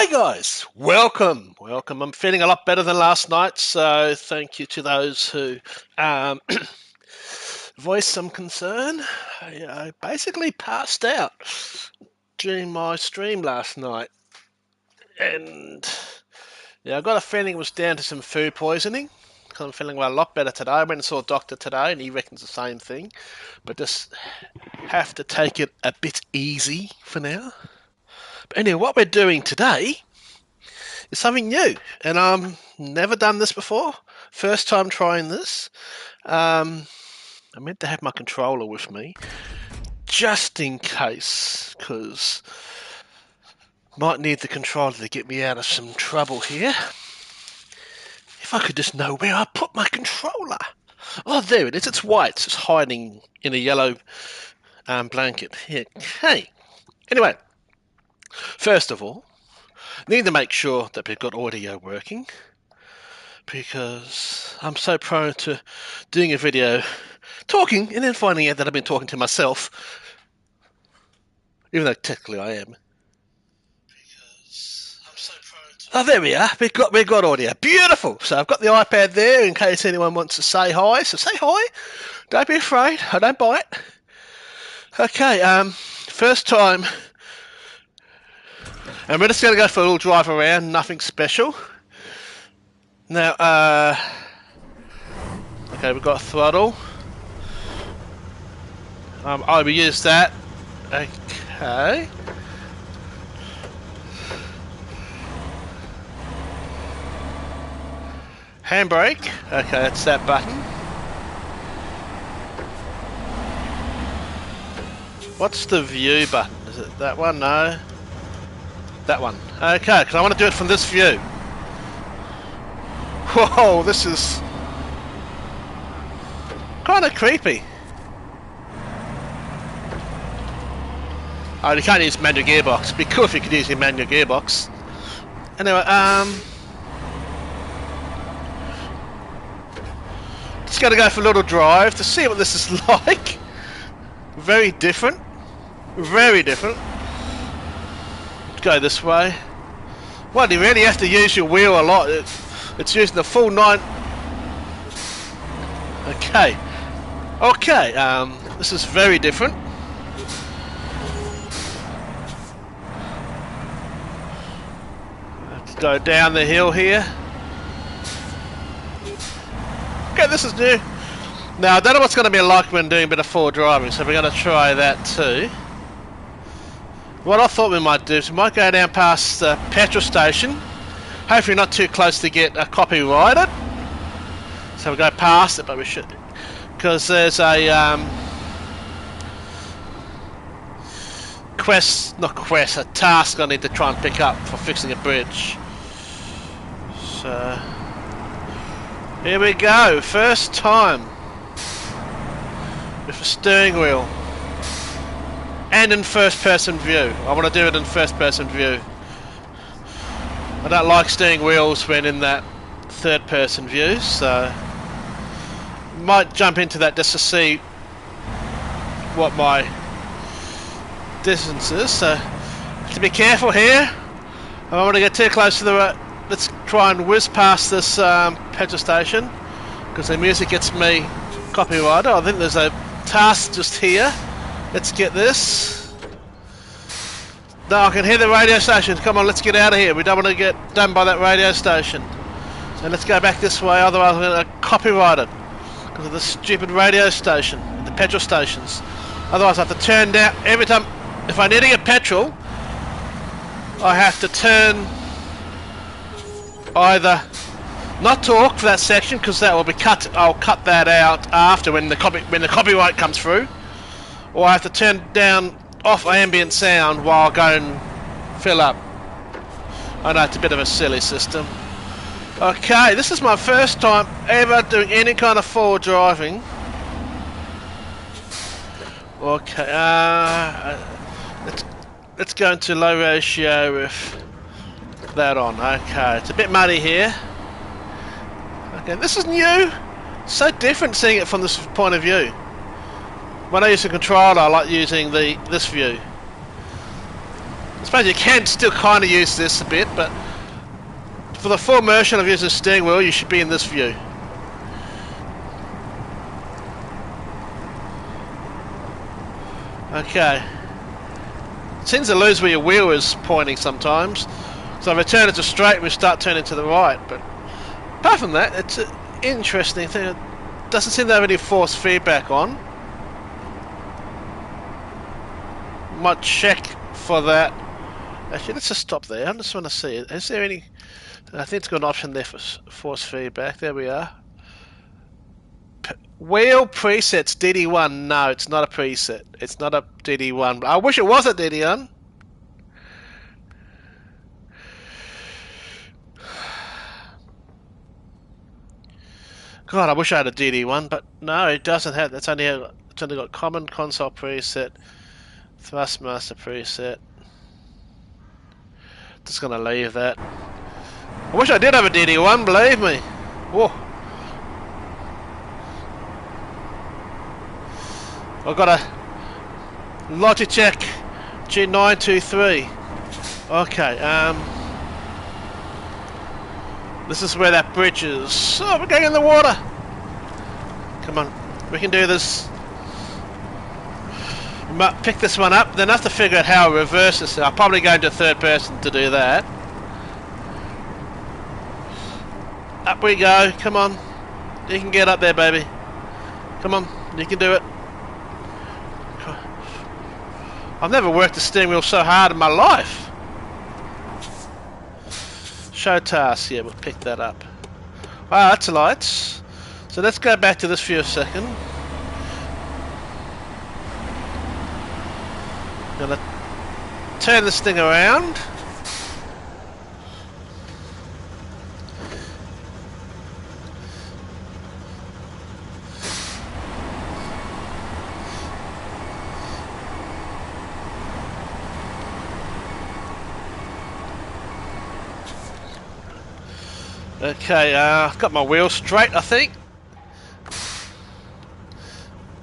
Hi guys, welcome. I'm feeling a lot better than last night, so thank you to those who um, voiced some concern. I basically passed out during my stream last night, and yeah, I got a feeling it was down to some food poisoning. I'm feeling a lot better today. I went and saw a doctor today, and he reckons the same thing, but just have to take it a bit easy for now. But anyway, what we're doing today is something new, and never done this before. First time trying this. I meant to have my controller with me, just in case, because might need the controller to get me out of some trouble here. If I could just know where I put my controller. Oh, there it is. It's white. It's hiding in a yellow blanket. Okay. Anyway, first of all, need to make sure that we've got audio working, because I'm so prone to doing a video talking and then finding out that I've been talking to myself, even though technically I am. Oh, there we are. We've got audio. Beautiful. So I've got the iPad there in case anyone wants to say hi. So say hi. Don't be afraid. I don't bite. Okay. First time, and we're just going to go for a little drive around. Nothing special. Now, okay, we've got throttle. I will use that. Okay. Handbrake. Okay, that's that button. What's the view button? Is it that one? No. That one. Okay, because I want to do it from this view. Whoa, this is kind of creepy. Oh, you can't use manual gearbox. It'd be cool if you could use your manual gearbox. Anyway, just going to go for a little drive to see what this is like. Very different. Very different. Let's go this way. Well, you really have to use your wheel a lot. It's using the full 9. Okay. Okay, this is very different. Let's go down the hill here. Okay, this is new. Now, I don't know what's going to be like when doing a bit of forward driving, so we're going to try that too. What I thought we might do is we might go down past the petrol station. Hopefully not too close to get copyrighted. So we'll go past it, but we should. Because there's a a task I need to try and pick up for fixing a bridge. So here we go, first time with a steering wheel and in first person view. I want to do it in first person view. I don't like steering wheels when in that third person view, so might jump into that just to see what my distance is. So have to be careful here. I don't want to get too close to the road. Let's try and whiz past this petrol station, because the music gets me copyrighted. I think there's a task just here. Let's get this. No, I can hear the radio station. Come on, let's get out of here. We don't want to get done by that radio station. So let's go back this way, otherwise I'm going to copyright it because of the stupid radio station, the petrol stations. Otherwise I have to turn down every time. If I need to get petrol, I have to turn either not talk for that section, because that will be cut. I'll cut that out after when the copyright comes through, or I have to turn down off ambient sound while I go and fill up. I know it's a bit of a silly system. Okay, this is my first time ever doing any kind of forward driving. Okay, let's go into low ratio with that on. Okay, it's a bit muddy here. Okay, this is new. So different seeing it from this point of view. When I use the controller, I like using this view. I suppose you can still kind of use this a bit, but for the full immersion of using the steering wheel, you should be in this view. Okay. It seems to lose where your wheel is pointing sometimes. So if I turn it to straight, we start turning to the right. But apart from that, it's an interesting thing. It doesn't seem to have any force feedback on. Might check for that. Actually, let's just stop there. I just want to see it. Is there any... I think it's got an option there for force feedback. There we are. Wheel presets DD1. No, it's not a preset. It's not a DD1. I wish it was a DD1. God, I wish I had a DD1, but no, it doesn't have. It's only got common console preset, Thrustmaster preset. Just gonna leave that. I wish I did have a DD1, believe me. Whoa. I've got a Logitech G923. Okay, this is where that bridge is. Oh, we're going in the water. Come on, we can do this. We might pick this one up, then I have to figure out how I reverse this. I'll probably go into third person to do that. Up we go, come on. You can get up there, baby. Come on, you can do it. I've never worked the steering wheel so hard in my life. Show task, yeah, we'll pick that up. Wow, that's lights. So let's go back to this for a second. Gonna turn this thing around. Okay, I've got my wheel straight, I think.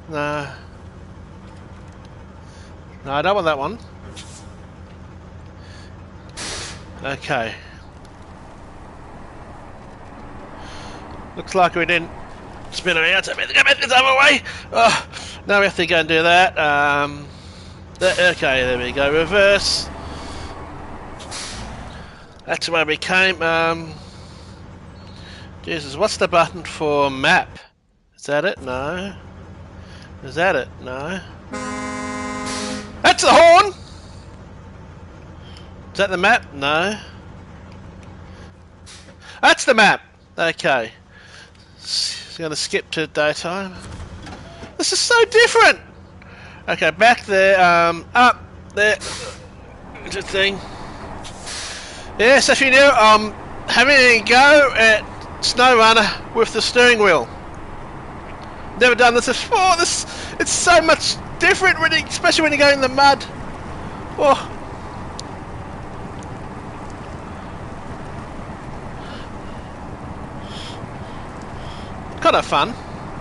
No. No, I don't want that one. Okay. Looks like we didn't spin around, so we have to go back this other way. Oh, now we have to go and do that. Okay, there we go. Reverse. That's where we came. Jesus, what's the button for map? Is that it? No. Is that it? No. That's the horn! Is that the map? No. That's the map! Okay. So I'm going to skip to daytime. This is so different! Okay, back there, up there. Good thing. Yes, if you knew, I'm having a go at Snowrunner with the steering wheel. Never done this before. It's so much different, when especially when you go in the mud. Oh. Kind of fun.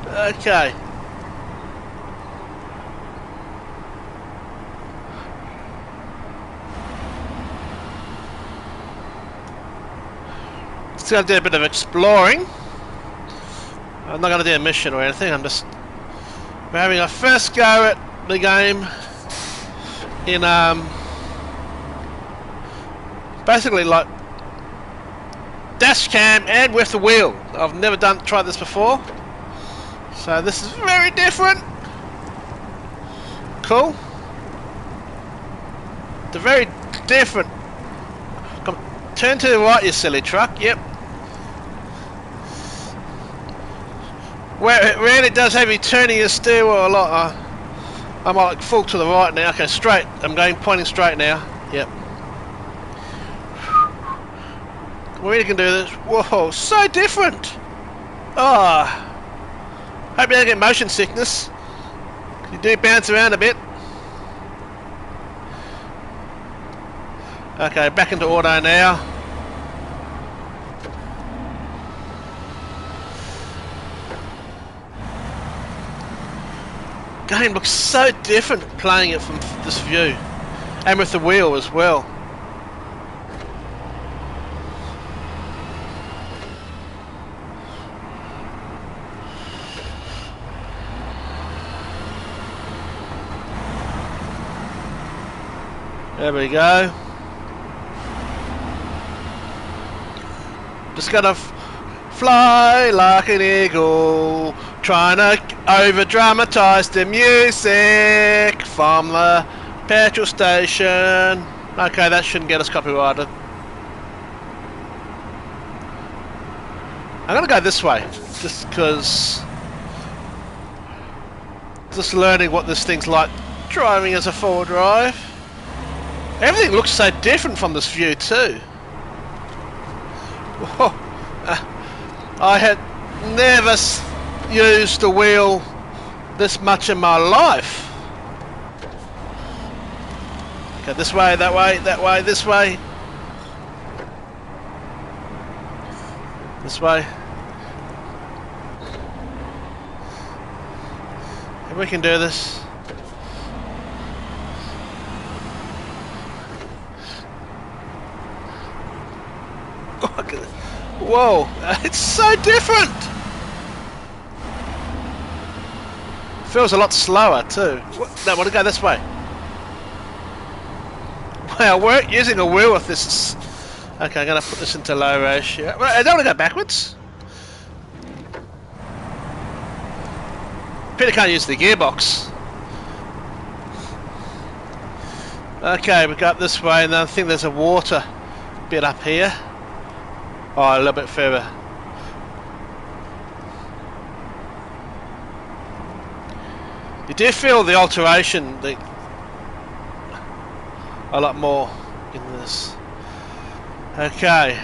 Okay. Just going to do a bit of exploring. I'm not going to do a mission or anything, we're having our first go at the game in basically like dash cam and with the wheel. I've never tried this before, so this is very different. Cool. They're very different. Come, turn to the right, you silly truck. Yep. Where it really does have you turning your steering wheel a lot. I'm like full to the right now. Okay, straight. I'm pointing straight now. Yep. We really can do this. Whoa, so different. Oh, hope you don't get motion sickness. You do bounce around a bit. Okay, back into auto now. Game looks so different playing it from this view. and with the wheel as well. There we go. Just gonna fly like an eagle, trying to over-dramatize the music from the petrol station. Okay, that shouldn't get us copyrighted. I'm gonna go this way, just because, just learning what this thing's like driving as a four drive. Everything looks so different from this view too. Whoa. I had never used the wheel this much in my life. Okay, this way, that way, that way, this way. This way. If we can do this. Look at this. Whoa, it's so different. Feels a lot slower too. No, I want to go this way. Wow, we're using a wheel with this. Okay, I'm going to put this into low ratio. I don't want to go backwards. Peter can't use the gearbox. Okay, we go up this way, and then I think there's a water bit up here. Oh, a little bit further. You do feel the alteration a lot more in this. Okay.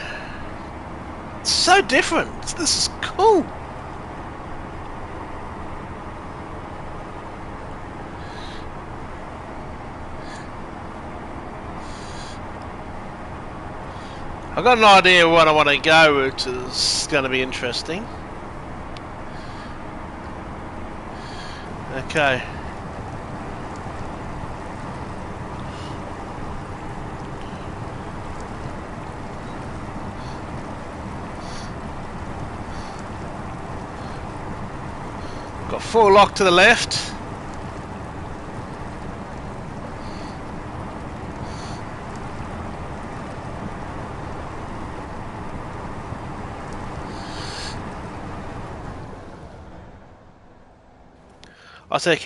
It's so different. This is cool. I've got an idea what I want to go, which is going to be interesting. Okay. Got full lock to the left. I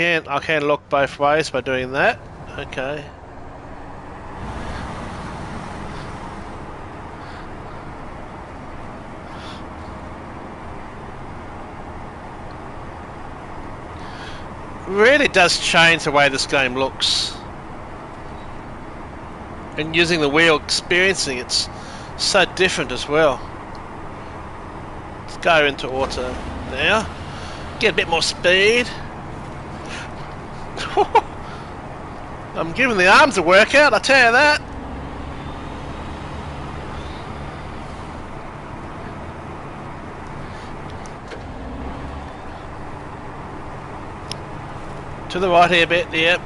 can look both ways by doing that. Okay. Really does change the way this game looks. And using the wheel, experiencing it's so different as well. Let's go into auto now. Get a bit more speed. I'm giving the arms a workout, I tell you that. To the right here a bit, yep.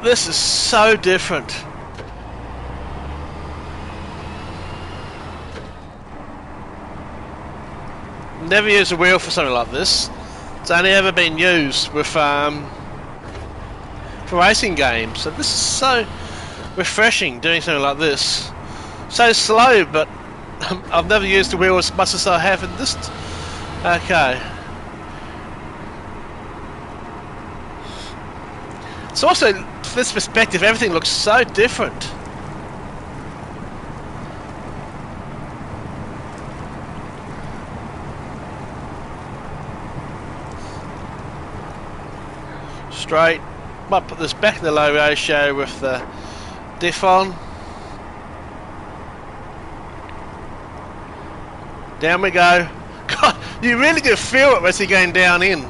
This is so different. Never used a wheel for something like this. It's only ever been used with for racing games. So this is so refreshing doing something like this. So slow, but I've never used the wheel as much as I have in this. Okay. It's also, from this perspective, everything looks so different. Straight. Might put this back in the low ratio with the diff on. Down we go. God, you really do feel it as you're going down in.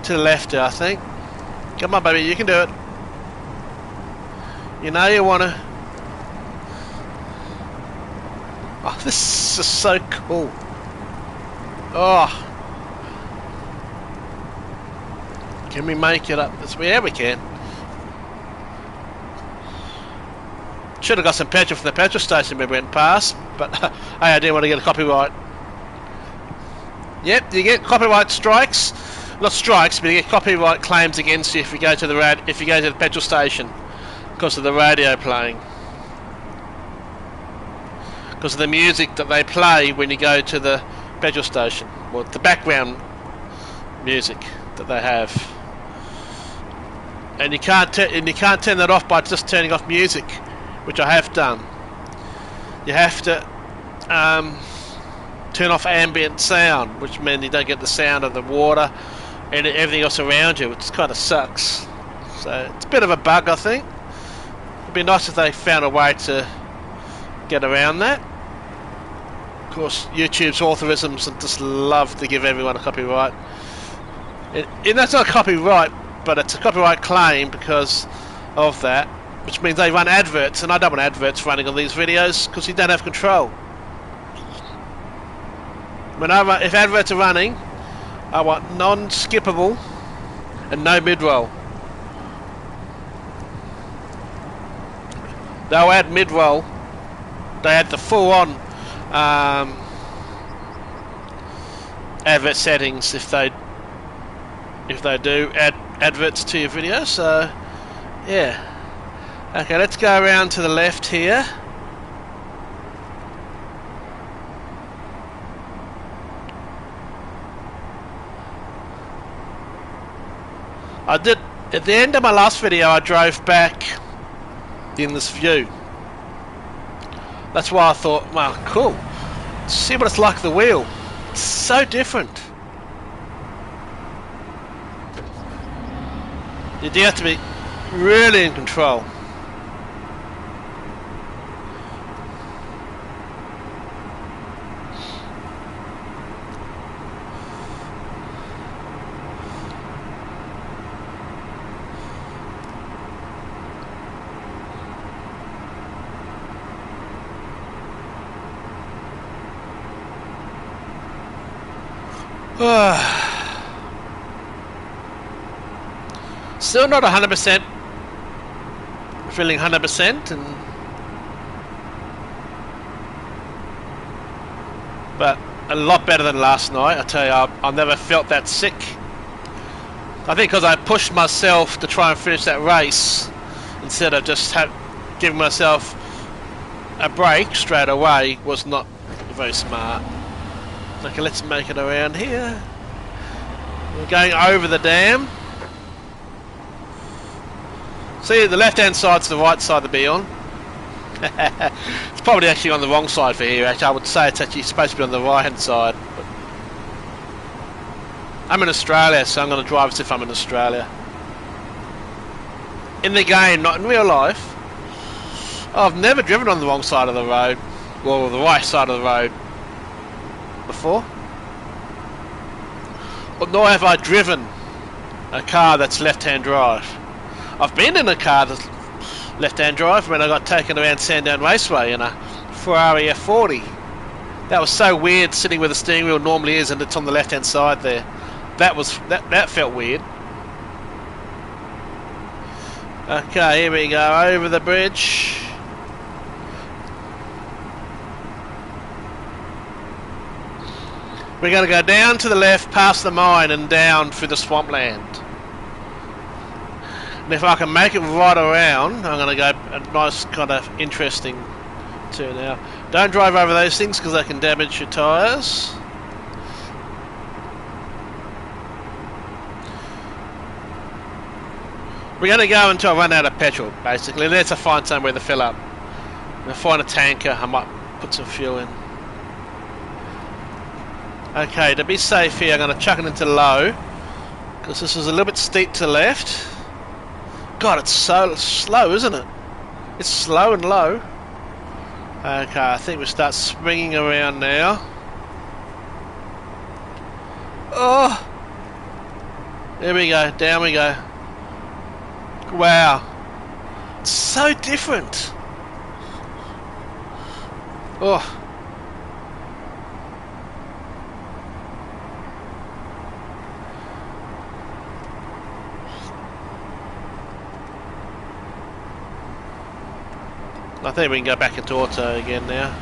To the left, I think. Come on, baby, you can do it. You know you want to... Oh, this is so cool. Oh. Can we make it up? Yeah, we can. Should have got some petrol from the petrol station we went past, but hey, I didn't want to get a copyright. Yep, you get copyright strikes. Not strikes, but you get copyright claims against you if you go to the petrol station because of the radio playing. Because of the music that they play when you go to the petrol station, or the background music that they have. And you can't turn that off by just turning off music, which I have done. You have to turn off ambient sound, which means you don't get the sound of the water and everything else around you, which kind of sucks. So it's a bit of a bug, I think. It'd be nice if they found a way to get around that. Of course, YouTube's authorisms just love to give everyone a copyright. And that's not a copyright, but it's a copyright claim because of that, which means they run adverts, and I don't want adverts running on these videos because you don't have control. If adverts are running, I want non-skippable and no mid-roll. They'll add mid-roll. They add the full-on advert settings if they do add adverts to your video. So yeah. Okay, let's go around to the left here. I did, at the end of my last video, I drove back in this view. That's why I thought, well, cool. See what it's like the wheel. It's so different. You do have to be really in control. Still not 100% feeling 100%, but a lot better than last night. I tell you, I've never felt that sick. I think because I pushed myself to try and finish that race instead of just giving myself a break straight away was not very smart. Okay, let's make it around here. We're going over the dam. See, the left-hand side's the right side to be on. It's probably actually on the wrong side for here. Actually, I would say it's actually supposed to be on the right-hand side. But I'm in Australia, so I'm going to drive as if I'm in Australia. In the game, not in real life. I've never driven on the wrong side of the road, or the right side of the road before. Nor have I driven a car that's left-hand drive. I've been in a car that's left-hand drive when I got taken around Sandown Raceway in a Ferrari F40. That was so weird, sitting where the steering wheel normally is and it's on the left-hand side there. That felt weird. Okay, here we go, over the bridge. We're going to go down to the left, past the mine, and down through the swampland. And if I can make it right around, I'm going to go a nice kind of interesting turn out. Don't drive over those things because they can damage your tyres. We're going to go until I run out of petrol, basically. Let's find somewhere to fill up. I'll find a tanker, I might put some fuel in. Okay, to be safe here, I'm going to chuck it into low, because this is a little bit steep to the left. God, it's so slow, isn't it? It's slow and low. Okay, I think we start swinging around now. Oh! There we go, down we go. Wow. So different. Oh. I think we can go back into auto again now.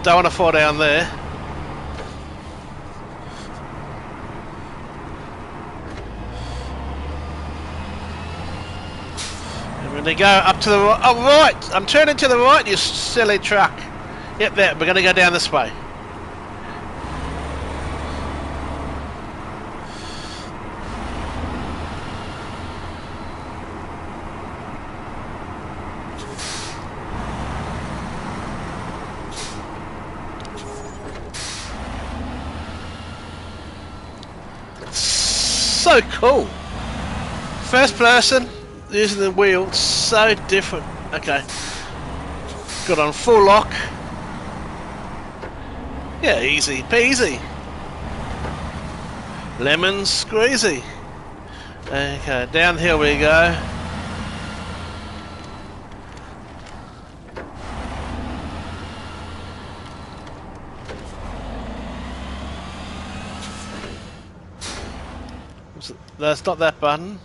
Don't want to fall down there. And when they go up to the right, oh right! I'm turning to the right, you silly truck. Yep, there. We're going to go down this way. So cool. First person using the wheel, so different. Okay. Got on full lock. Yeah, easy peasy. Lemon squeezy. Okay, downhill we go. That's not that button.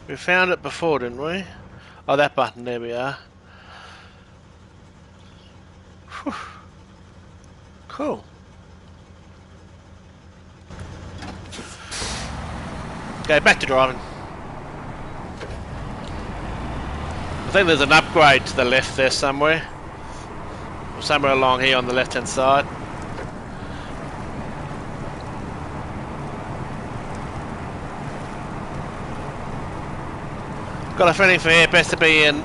We found it before, didn't we? Oh, that button, there we are. Whew. Cool. Okay, back to driving. I think there's an upgrade to the left there somewhere. Somewhere along here on the left hand side. Got a feeling for here best to be in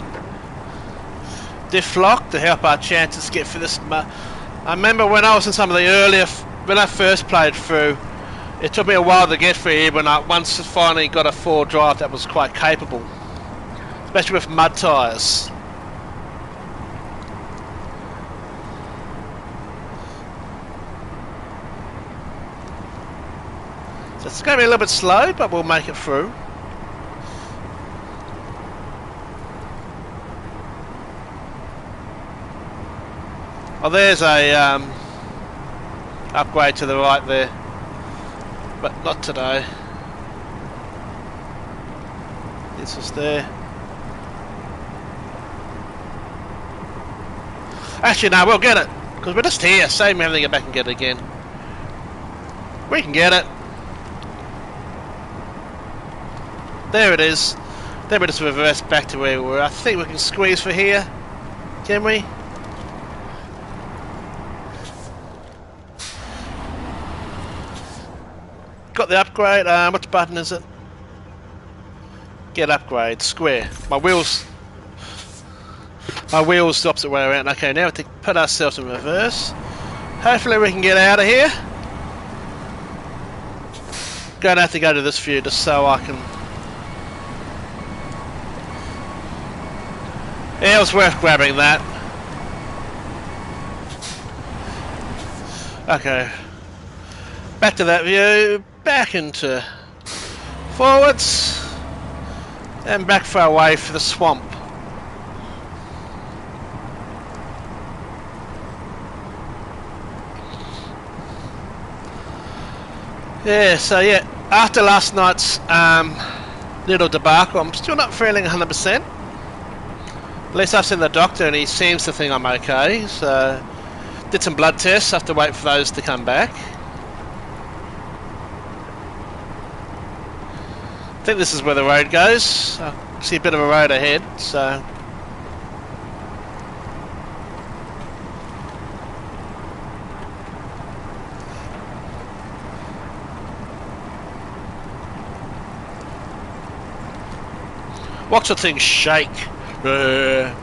diff lock to help our chances to get through this. I remember when I was in some of the earlier, when I first played through, it took me a while to get through here, but I once finally got a 4 drive that was quite capable, especially with mud tyres. So it's going to be a little bit slow, but we'll make it through. Oh, there's a upgrade to the right there, but not today. This was there. Actually, no, we'll get it because we're just here. Save me having to go back and get it again. We can get it. There it is. Then we just reverse back to where we were. I think we can squeeze for here. Can we? Got the upgrade. Which button is it? Get upgrade. Square. My wheels the opposite way around. Okay, now we have to put ourselves in reverse. Hopefully we can get out of here. Gonna have to go to this view just so I can. Yeah, it was worth grabbing that. Okay. Back to that view. Back into forwards. And back far away for the swamp. Yeah, so yeah, after last night's little debacle, I'm still not feeling 100%. At least I've seen the doctor and he seems to think I'm okay, so did some blood tests, have to wait for those to come back. I think this is where the road goes. I see a bit of a road ahead, so watch the thing shake. Oh,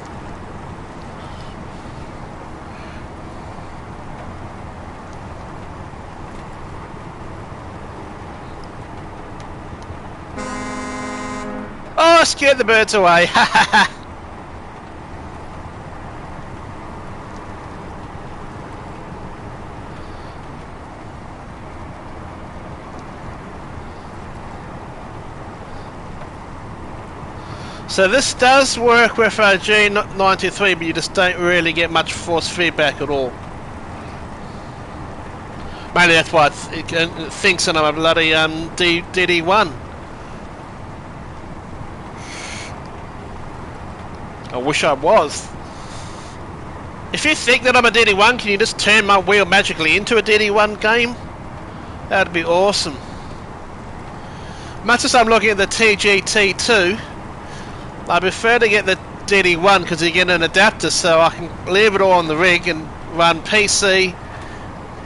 I scared the birds away. So this does work with a G93, but you just don't really get much force feedback at all. Maybe that's why it thinks that I'm a bloody DD1. I wish I was. If you think that I'm a DD1, can you just turn my wheel magically into a DD1 game? That'd be awesome. Much as I'm looking at the TGT2, I prefer to get the DD1 because you get an adapter, so I can leave it all on the rig and run PC,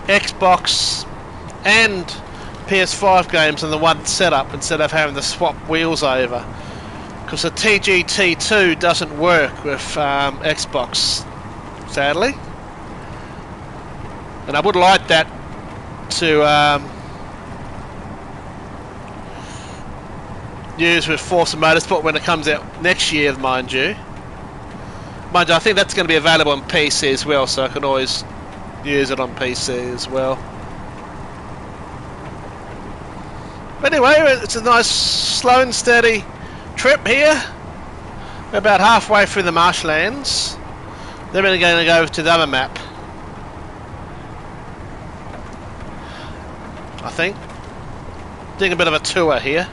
Xbox and PS5 games in the one setup instead of having to swap wheels over. Because the TGT2 doesn't work with Xbox, sadly. And I would like that to use with Forza Motorsport when it comes out next year, mind you. Mind you, I think that's going to be available on PC as well, so I can always use it on PC as well. But anyway, it's a nice slow and steady trip here. We're about halfway through the marshlands. Then we're going to go to the other map, I think. Doing a bit of a tour here.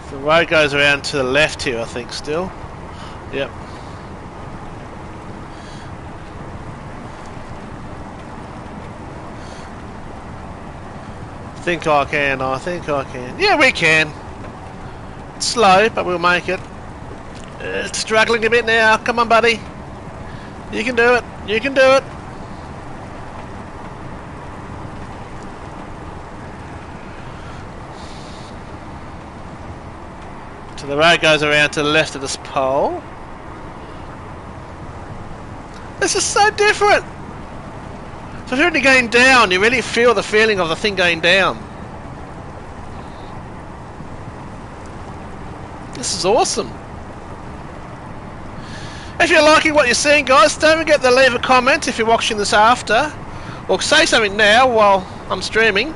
The road goes around to the left here, I think, still. Yep. I think I can. Yeah, we can. It's slow, but we'll make it. It's struggling a bit now. Come on, buddy. You can do it. You can do it. So the road goes around to the left of this pole. This is so different. So if you're really going down, you really feel the feeling of the thing going down. This is awesome. If you're liking what you're seeing, guys, don't forget to leave a comment if you're watching this after. Or say something now while I'm streaming.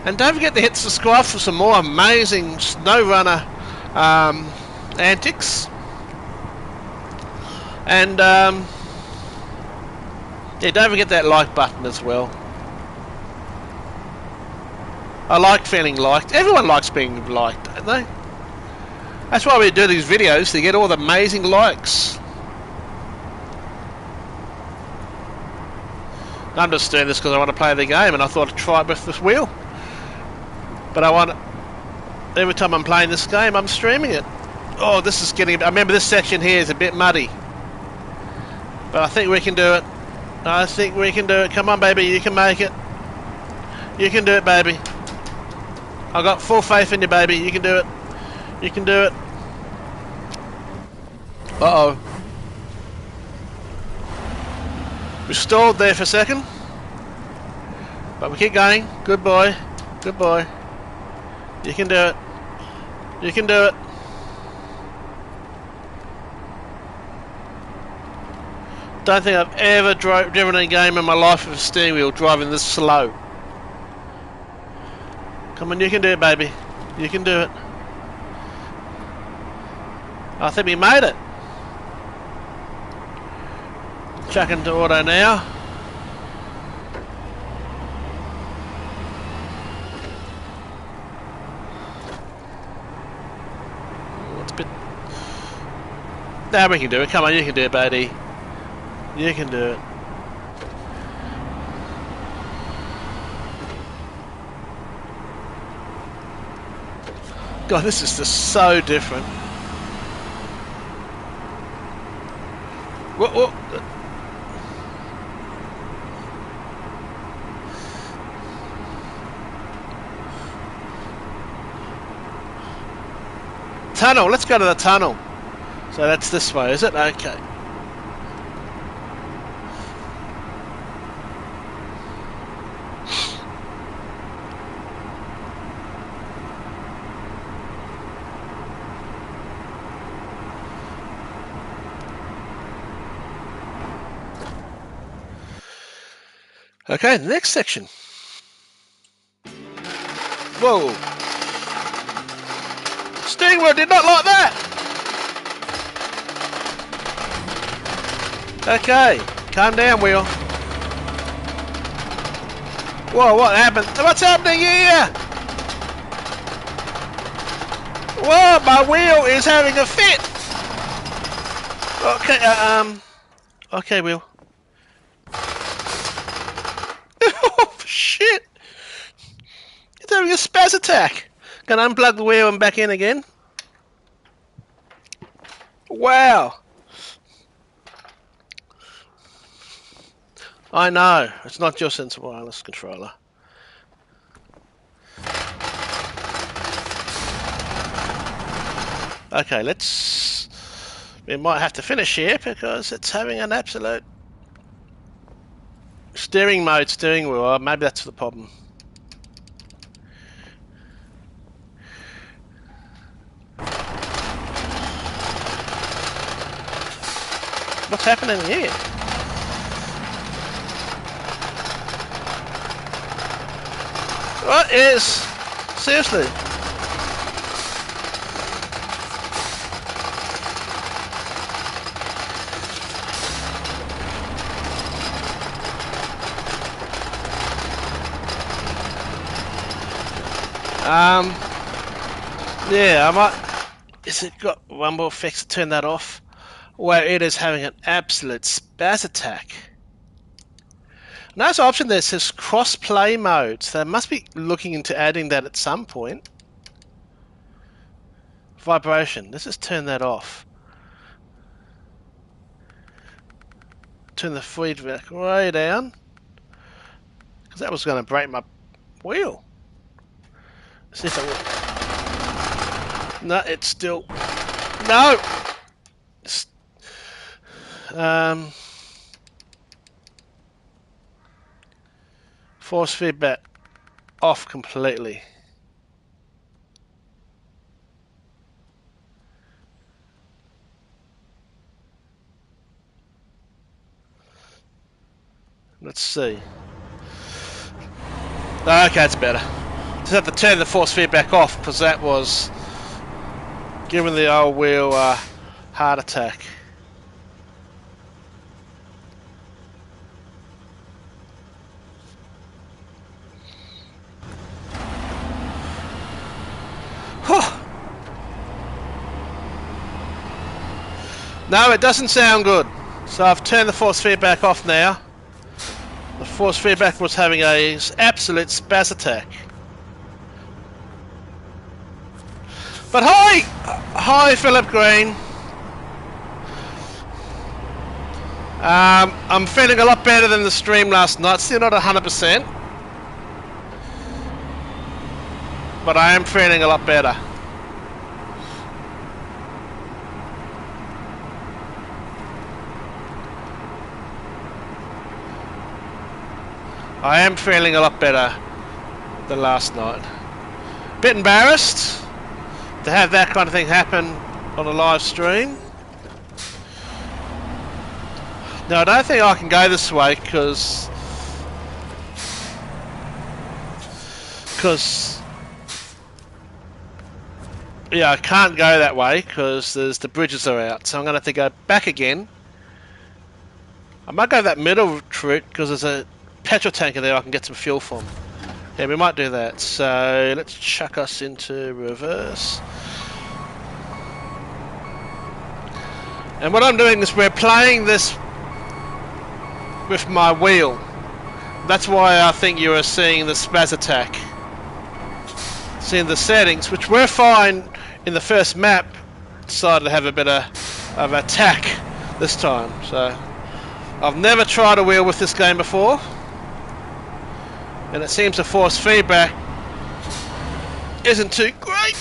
And don't forget to hit subscribe for some more amazing Snowrunner antics. And yeah, don't forget that like button as well. I like feeling liked. Everyone likes being liked, don't they? That's why we do these videos, to get all the amazing likes. I'm just doing this because I want to play the game, and I thought I'd try it with this wheel. But I want, every time I'm playing this game, I'm streaming it. Oh, this is getting, I remember this section here is a bit muddy. But I think we can do it. I think we can do it. Come on, baby, you can make it. You can do it, baby. I've got full faith in you, baby. You can do it. You can do it. Uh-oh. We stalled there for a second. But we keep going. Good boy. Good boy. You can do it. You can do it. Don't think I've ever driven a game in my life with a steering wheel driving this slow. Come on, you can do it, baby. You can do it. I think we made it. Chuck into auto now. It's a bit... Now we can do it. Come on, you can do it, buddy. You can do it. God, this is just so different. Whoa. Tunnel, let's go to the tunnel. So that's this way, is it? Okay. Okay, the next section. Whoa. Steering wheel did not like that. Okay, calm down, wheel. Whoa, what happened? What's happening here? Whoa, my wheel is having a fit. Okay, okay, wheel. Oh, shit. It's having a spaz attack. Can I unplug the wheel and back in again? Wow. I know. It's not your sense of wireless controller. Okay, let's... We might have to finish here because it's having an absolute... steering wheel. Maybe that's the problem. What's happening here? What is... Seriously? Yeah, I might... Is it got one more fix to turn that off? Where it is having an absolute spaz attack. Nice option there says cross-play mode. So they must be looking into adding that at some point. Vibration. Let's just turn that off. Turn the feedback way down. Because that was going to break my wheel. See if it will. No, it's still... No! Force feedback off completely. Let's see. Okay, it's better. Just have to turn the force feedback off because that was giving the old wheel a heart attack. No, it doesn't sound good. So I've turned the force feedback off now. The force feedback was having an absolute spaz attack. But hi Philip Green. I'm feeling a lot better than the stream last night. Still not 100%, but I am feeling a lot better. I am feeling a lot better than last night. Bit embarrassed to have that kind of thing happen on a live stream. No, I don't think I can go this way because yeah, I can't go that way because the bridges are out. So I'm going to have to go back again. I might go that middle route because there's a petrol tanker there I can get some fuel from. Yeah, we might do that. So let's chuck us into reverse. And what I'm doing is we're playing this with my wheel. That's why I think you are seeing the spaz attack. Seeing the settings, which were fine in the first map, decided to have a bit of attack this time. So I've never tried a wheel with this game before, and it seems the force feedback isn't too great.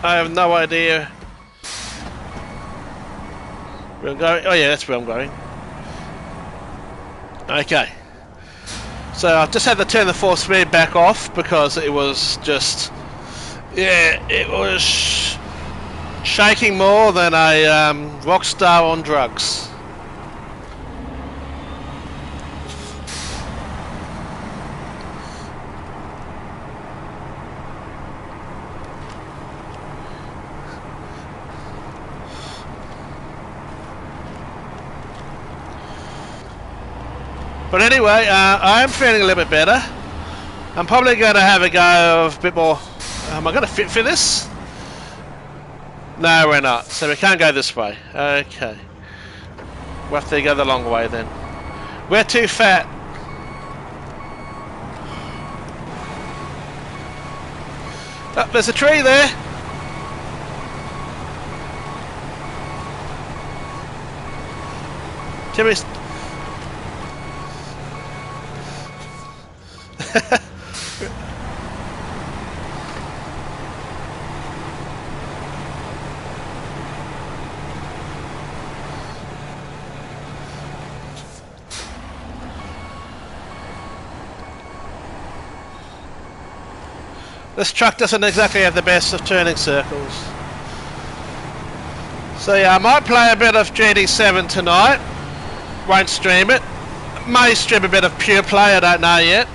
I have no idea where I'm going. Oh yeah, that's where I'm going. Okay, so I've just had to turn the force feedback off because it was just, yeah, it was shaking more than a rock star on drugs. But anyway, I am feeling a little bit better. I'm probably going to have a go of a bit more. Am I going to fit for this? No, we're not. So we can't go this way. Okay. We'll have to go the long way then. We're too fat. Oh, there's a tree there. Timmy's... This truck doesn't exactly have the best of turning circles. So yeah, I might play a bit of GD7 tonight. Won't stream it. May stream a bit of Pure Play, I don't know yet.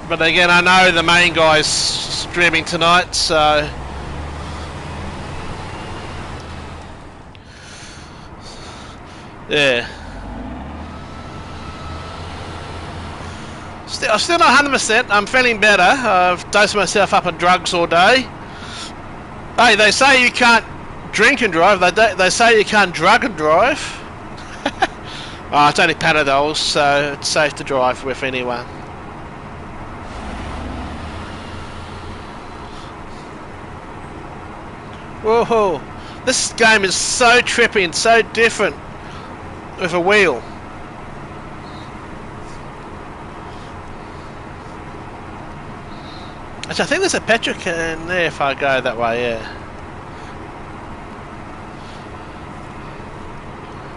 But again, I know the main guy's streaming tonight, so... yeah. I'm still not 100%. I'm feeling better. I've dosed myself up on drugs all day. Hey, they say you can't drink and drive. They say you can't drug and drive. Oh, it's only Panadols, so it's safe to drive with anyone. Whoa! This game is so trippy and so different with a wheel. Actually, I think there's a petrol can there if I go that way, yeah.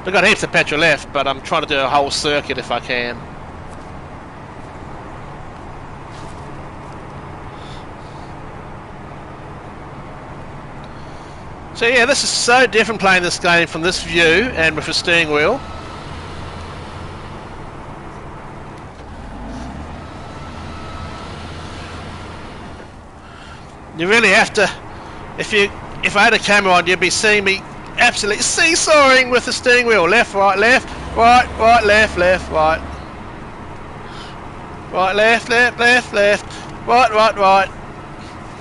I've got heaps of petrol left, but I'm trying to do a whole circuit if I can. So yeah, this is so different playing this game from this view and with a steering wheel. You really have to, if I had a camera on, you'd be seeing me absolutely seesawing with the steering wheel. Left, right, left, right, left, right. Right, left, right.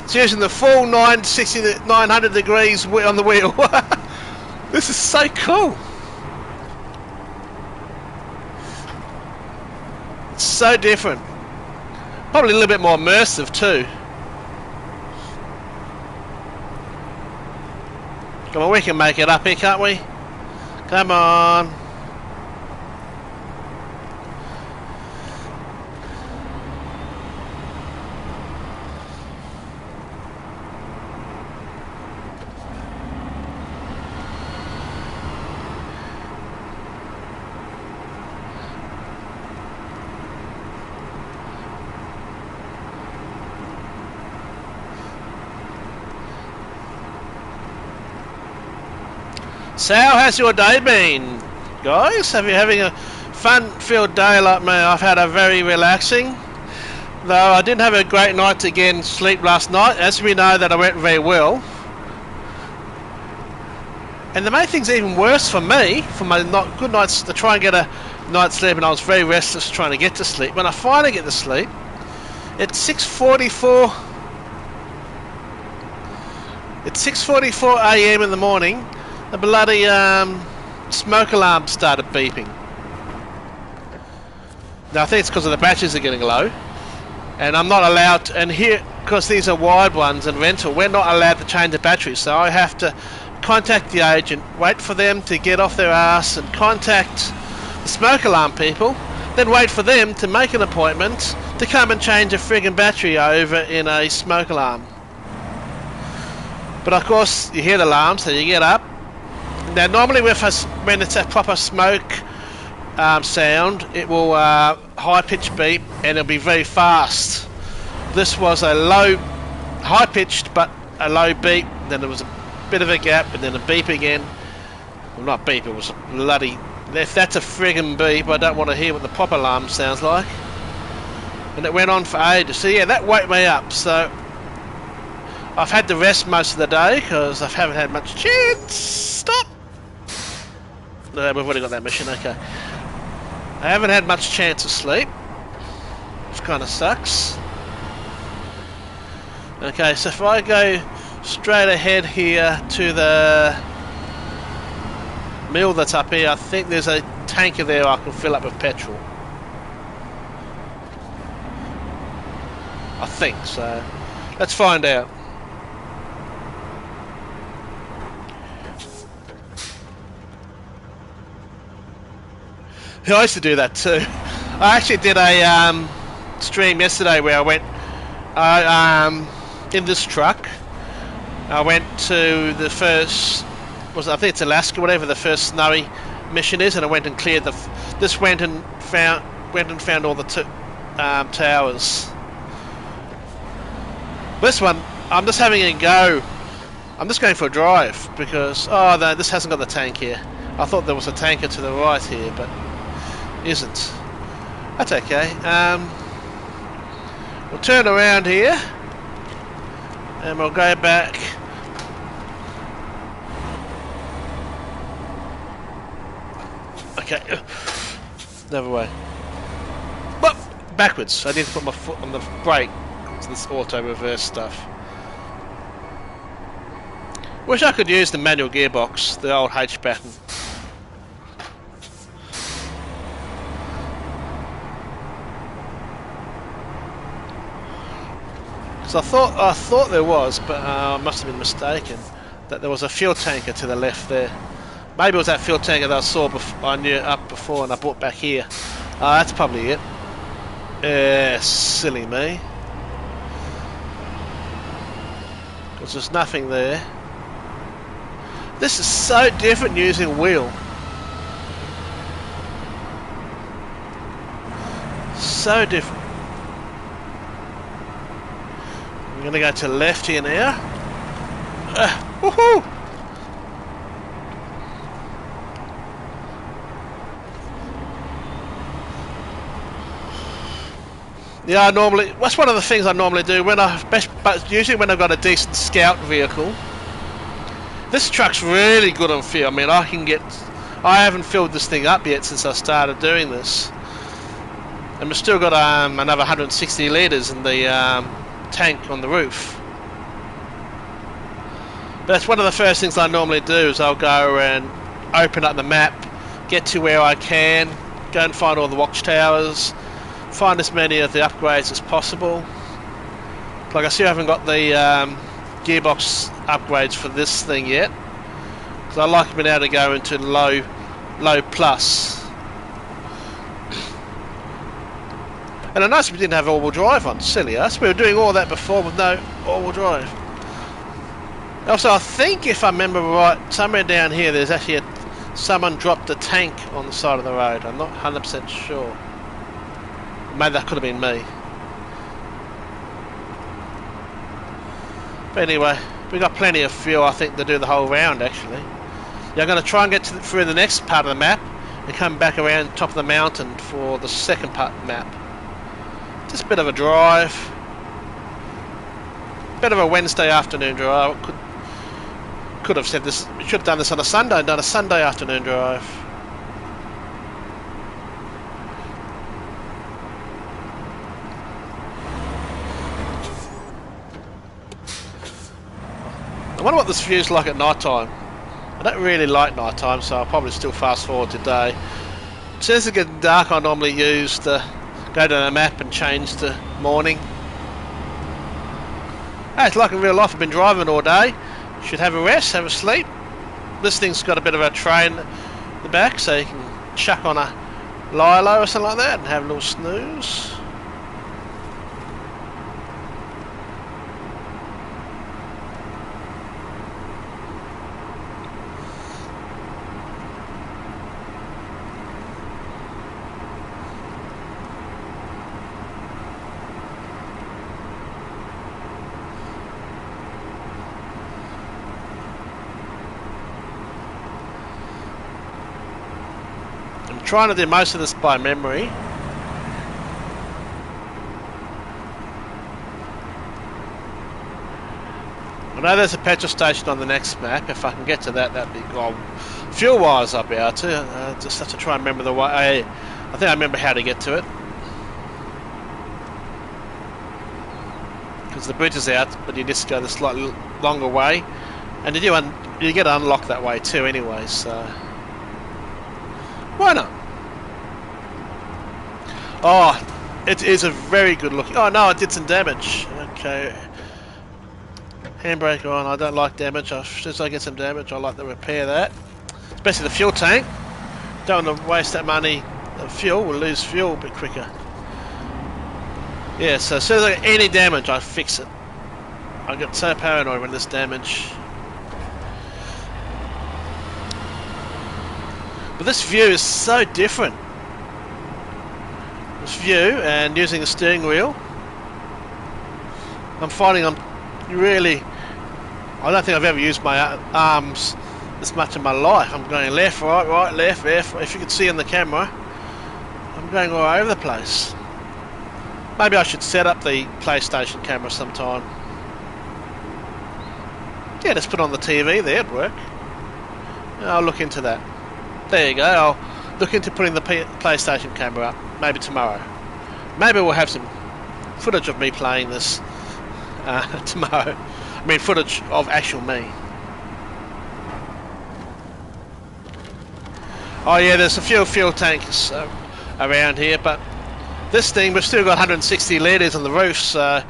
It's using the full 900 degrees on the wheel. This is so cool. It's so different. Probably a little bit more immersive too. Come on, we can make it up here, can't we? Come on. So how has your day been, guys? Have you having a fun-filled day like me? I've had a very relaxing, though I didn't have a great night to get sleep last night. As we know, that I went very well. And the main thing's even worse for me, for my good nights to try and get a night's sleep, and I was very restless trying to get to sleep. When I finally get to sleep, it's 6:44. It's 6:44 a.m. in the morning. The bloody smoke alarm started beeping. Now I think it's because of the batteries are getting low, and I'm not allowed to, and here, because these are wired ones and rental, we're not allowed to change the batteries, so I have to contact the agent, wait for them to get off their ass and contact the smoke alarm people, then wait for them to make an appointment to come and change a friggin' battery over in a smoke alarm. But of course you hear the alarm, so you get up. Now normally when it's a proper smoke sound, it will high pitch beep and it'll be very fast. This was a low, high pitched but a low beep, then there was a bit of a gap and then a beep again. Well, not beep, it was bloody, if that's a friggin' beep, I don't want to hear what the pop alarm sounds like. And it went on for ages, so yeah, that woke me up. So I've had to rest most of the day because I haven't had much chance. Stop! No, we've already got that mission, okay. I haven't had much chance of sleep, which kind of sucks. Okay, so if I go straight ahead here to the mill that's up here, I think there's a tanker there I can fill up with petrol. I think so. Let's find out. I used to do that too. I actually did a stream yesterday where I went in this truck. I went to the first, I think it's Alaska, whatever the first snowy mission is, and I went and cleared went and found all the towers. This one, I'm just having a go. I'm just going for a drive because no, this hasn't got the tank here. I thought there was a tanker to the right here, but isn't. That's okay. We'll turn around here and we'll go back. Okay, another way. But backwards. I need to put my foot on the brake. It's this auto reverse stuff. Wish I could use the manual gearbox, the old H pattern. So I thought there was, but I must have been mistaken, that there was a fuel tanker to the left there. Maybe it was that fuel tanker that I saw I knew up before and I brought back here. That's probably it. Silly me. Because there's nothing there. This is so different using wheel. So different. I'm going to go to left here now. Woohoo! Yeah, that's one of the things I normally do but usually when I've got a decent scout vehicle. This truck's really good on fuel. I mean, I haven't filled this thing up yet since I started doing this, and we've still got another 160 litres in the tank on the roof. But that's one of the first things I normally do is I'll go and open up the map, get to where I can, go and find all the watchtowers, find as many of the upgrades as possible. Like I still haven't got the gearbox upgrades for this thing yet, because I like being able to go into low plus. And I noticed we didn't have all-wheel drive on. Silly us. We were doing all that before with no all-wheel drive. Also, I think if I remember right, somewhere down here there's actually someone dropped a tank on the side of the road. I'm not 100% sure. Maybe that could have been me. But anyway, we got plenty of fuel, I think, to do the whole round actually. Yeah, I'm going to try and get through the next part of the map and come back around top of the mountain for the second part of the map. Just a bit of a drive. Bit of a Wednesday afternoon drive. Could have said this. We should have done this on a Sunday and done a Sunday afternoon drive. I wonder what this view's like at night time. I don't really like night time, so I'll probably still fast forward today. As soon as it gets dark, I normally use go to the map and change to morning. Hey, it's like in real life. I've been driving all day. Should have a rest, have a sleep. This thing's got a bit of a tray in the back, so you can chuck on a Lilo or something like that and have a little snooze. Trying to do most of this by memory. And know there's a petrol station on the next map. If I can get to that, that'd be well, fuel-wise I'll be able to. Just have to try and remember the way. I think I remember how to get to it. Because the bridge is out, but you just go the slightly longer way. And you get unlocked that way too anyway, so... Why not? Oh, it is a very good looking... Oh no, I did some damage. Okay. Handbrake on, I don't like damage. As soon as I get some damage, I like to repair that. Especially the fuel tank. Don't want to waste that money of fuel, we'll lose fuel a bit quicker. Yeah, so as soon as I get any damage, I fix it. I get so paranoid when there's damage. But this view is so different. This view, and using the steering wheel, I'm finding I'm really... I don't think I've ever used my arms this much in my life. I'm going left, right, left, left. If you can see in the camera, I'm going all over the place. Maybe I should set up the PlayStation camera sometime. Yeah, just put on the TV there, it'd work. I'll look into that. There you go, I'll look into putting the PlayStation camera up, maybe tomorrow. Maybe we'll have some footage of me playing this tomorrow. I mean footage of actual me. Oh yeah, there's a few fuel tanks around here, but this thing, we've still got 160 litres on the roof, so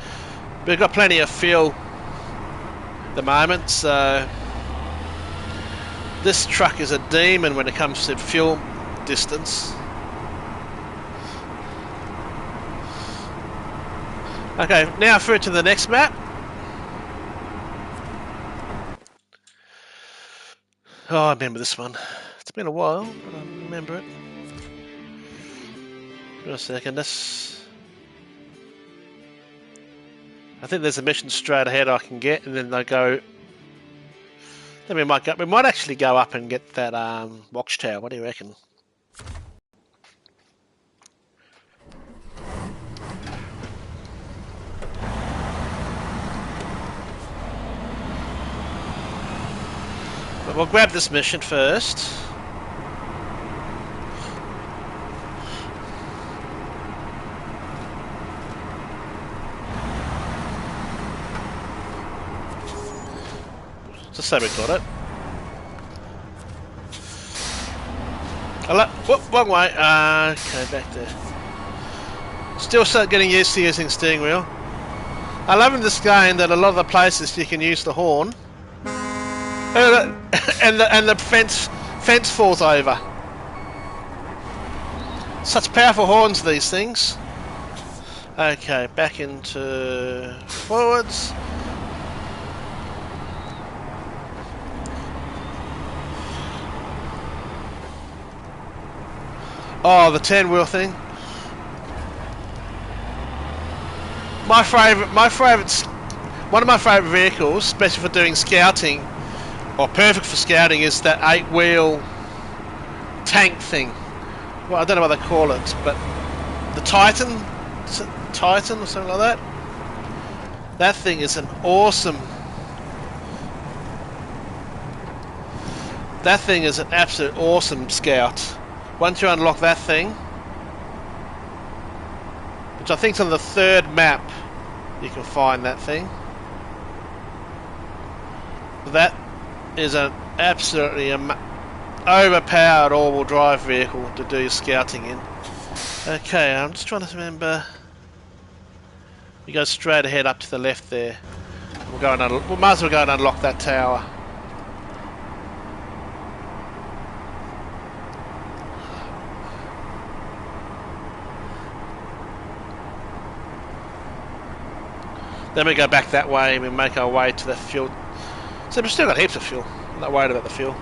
we've got plenty of fuel at the moment, so... This truck is a demon when it comes to fuel distance. Okay, now through to the next map. Oh, I remember this one. It's been a while, but I remember it. Wait a second, this... I think there's a mission straight ahead I can get, and then they go... Then we might actually go up and get that watchtower. What do you reckon? But we'll grab this mission first. Just say we got it. Whoop, wrong way. Okay, back there. Still start getting used to using steering wheel. I love in this game that a lot of the places you can use the horn, and the fence falls over. Such powerful horns, these things. Okay, back into forwards. Oh, the 10-wheel thing. One of my favourite vehicles, especially for doing scouting, or perfect for scouting, is that 8-wheel tank thing. Well, I don't know what they call it, but the Titan or something like that. That thing is an awesome... That thing is an absolute awesome scout. Once you unlock that thing, which I think is on the 3rd map, you can find that thing. That is an absolutely overpowered all-wheel drive vehicle to do scouting in. Okay, I'm just trying to remember. We go straight ahead up to the left there. We might as well go and unlock that tower. Then we go back that way and we make our way to the fuel. So we've still got heaps of fuel. I'm not worried about the fuel.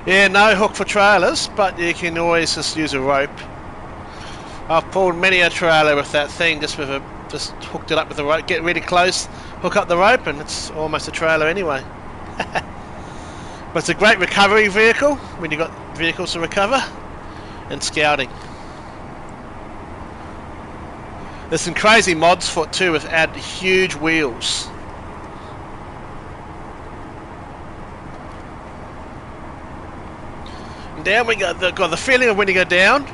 Yeah, no hook for trailers, but you can always just use a rope. I've pulled many a trailer with that thing, just hooked it up with a rope, get really close, hook up the rope, and it's almost a trailer anyway. But it's a great recovery vehicle when you've got vehicles to recover, and scouting. There's some crazy mods for it too with add huge wheels. And down we go. Got the feeling of when you go down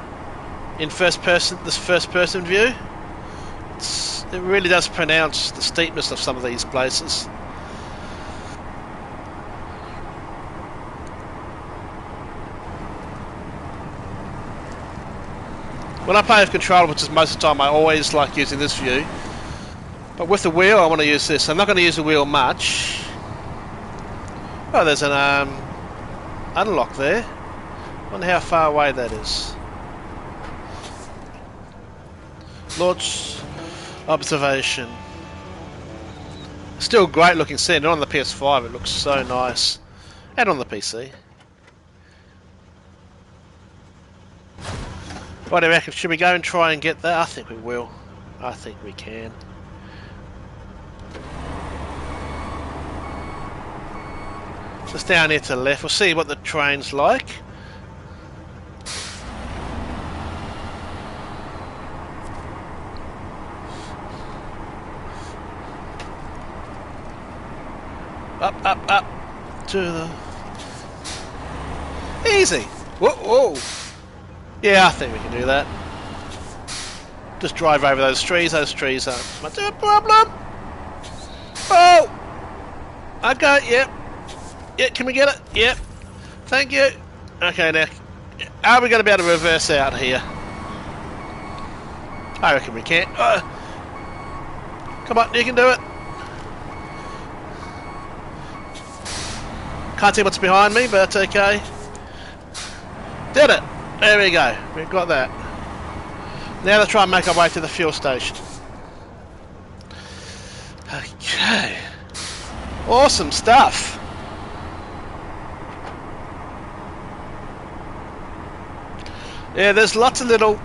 in first person, this first person view, it really does pronounce the steepness of some of these places. When I play with controller, which is most of the time, I always like using this view. But with the wheel, I want to use this. I'm not going to use the wheel much. Oh, there's an unlock there. I wonder how far away that is. Launch observation. Still great looking scene. And on the PS5, it looks so nice. And on the PC. What do you reckon? Should we go and try and get that? I think we will. I think we can. Just down here to the left. We'll see what the train's like. Up to the... Easy! Whoa! Yeah, I think we can do that. Just drive over those trees aren't much of a problem! Oh! Okay, yep. Yeah, can we get it? Yep. Thank you. Okay, now, are we going to be able to reverse out here? I reckon we can. Come on, you can do it. Can't see what's behind me, but that's okay. Did it! There we go. We've got that. Now let's try and make our way to the fuel station. Okay. Awesome stuff. Yeah, there's lots of little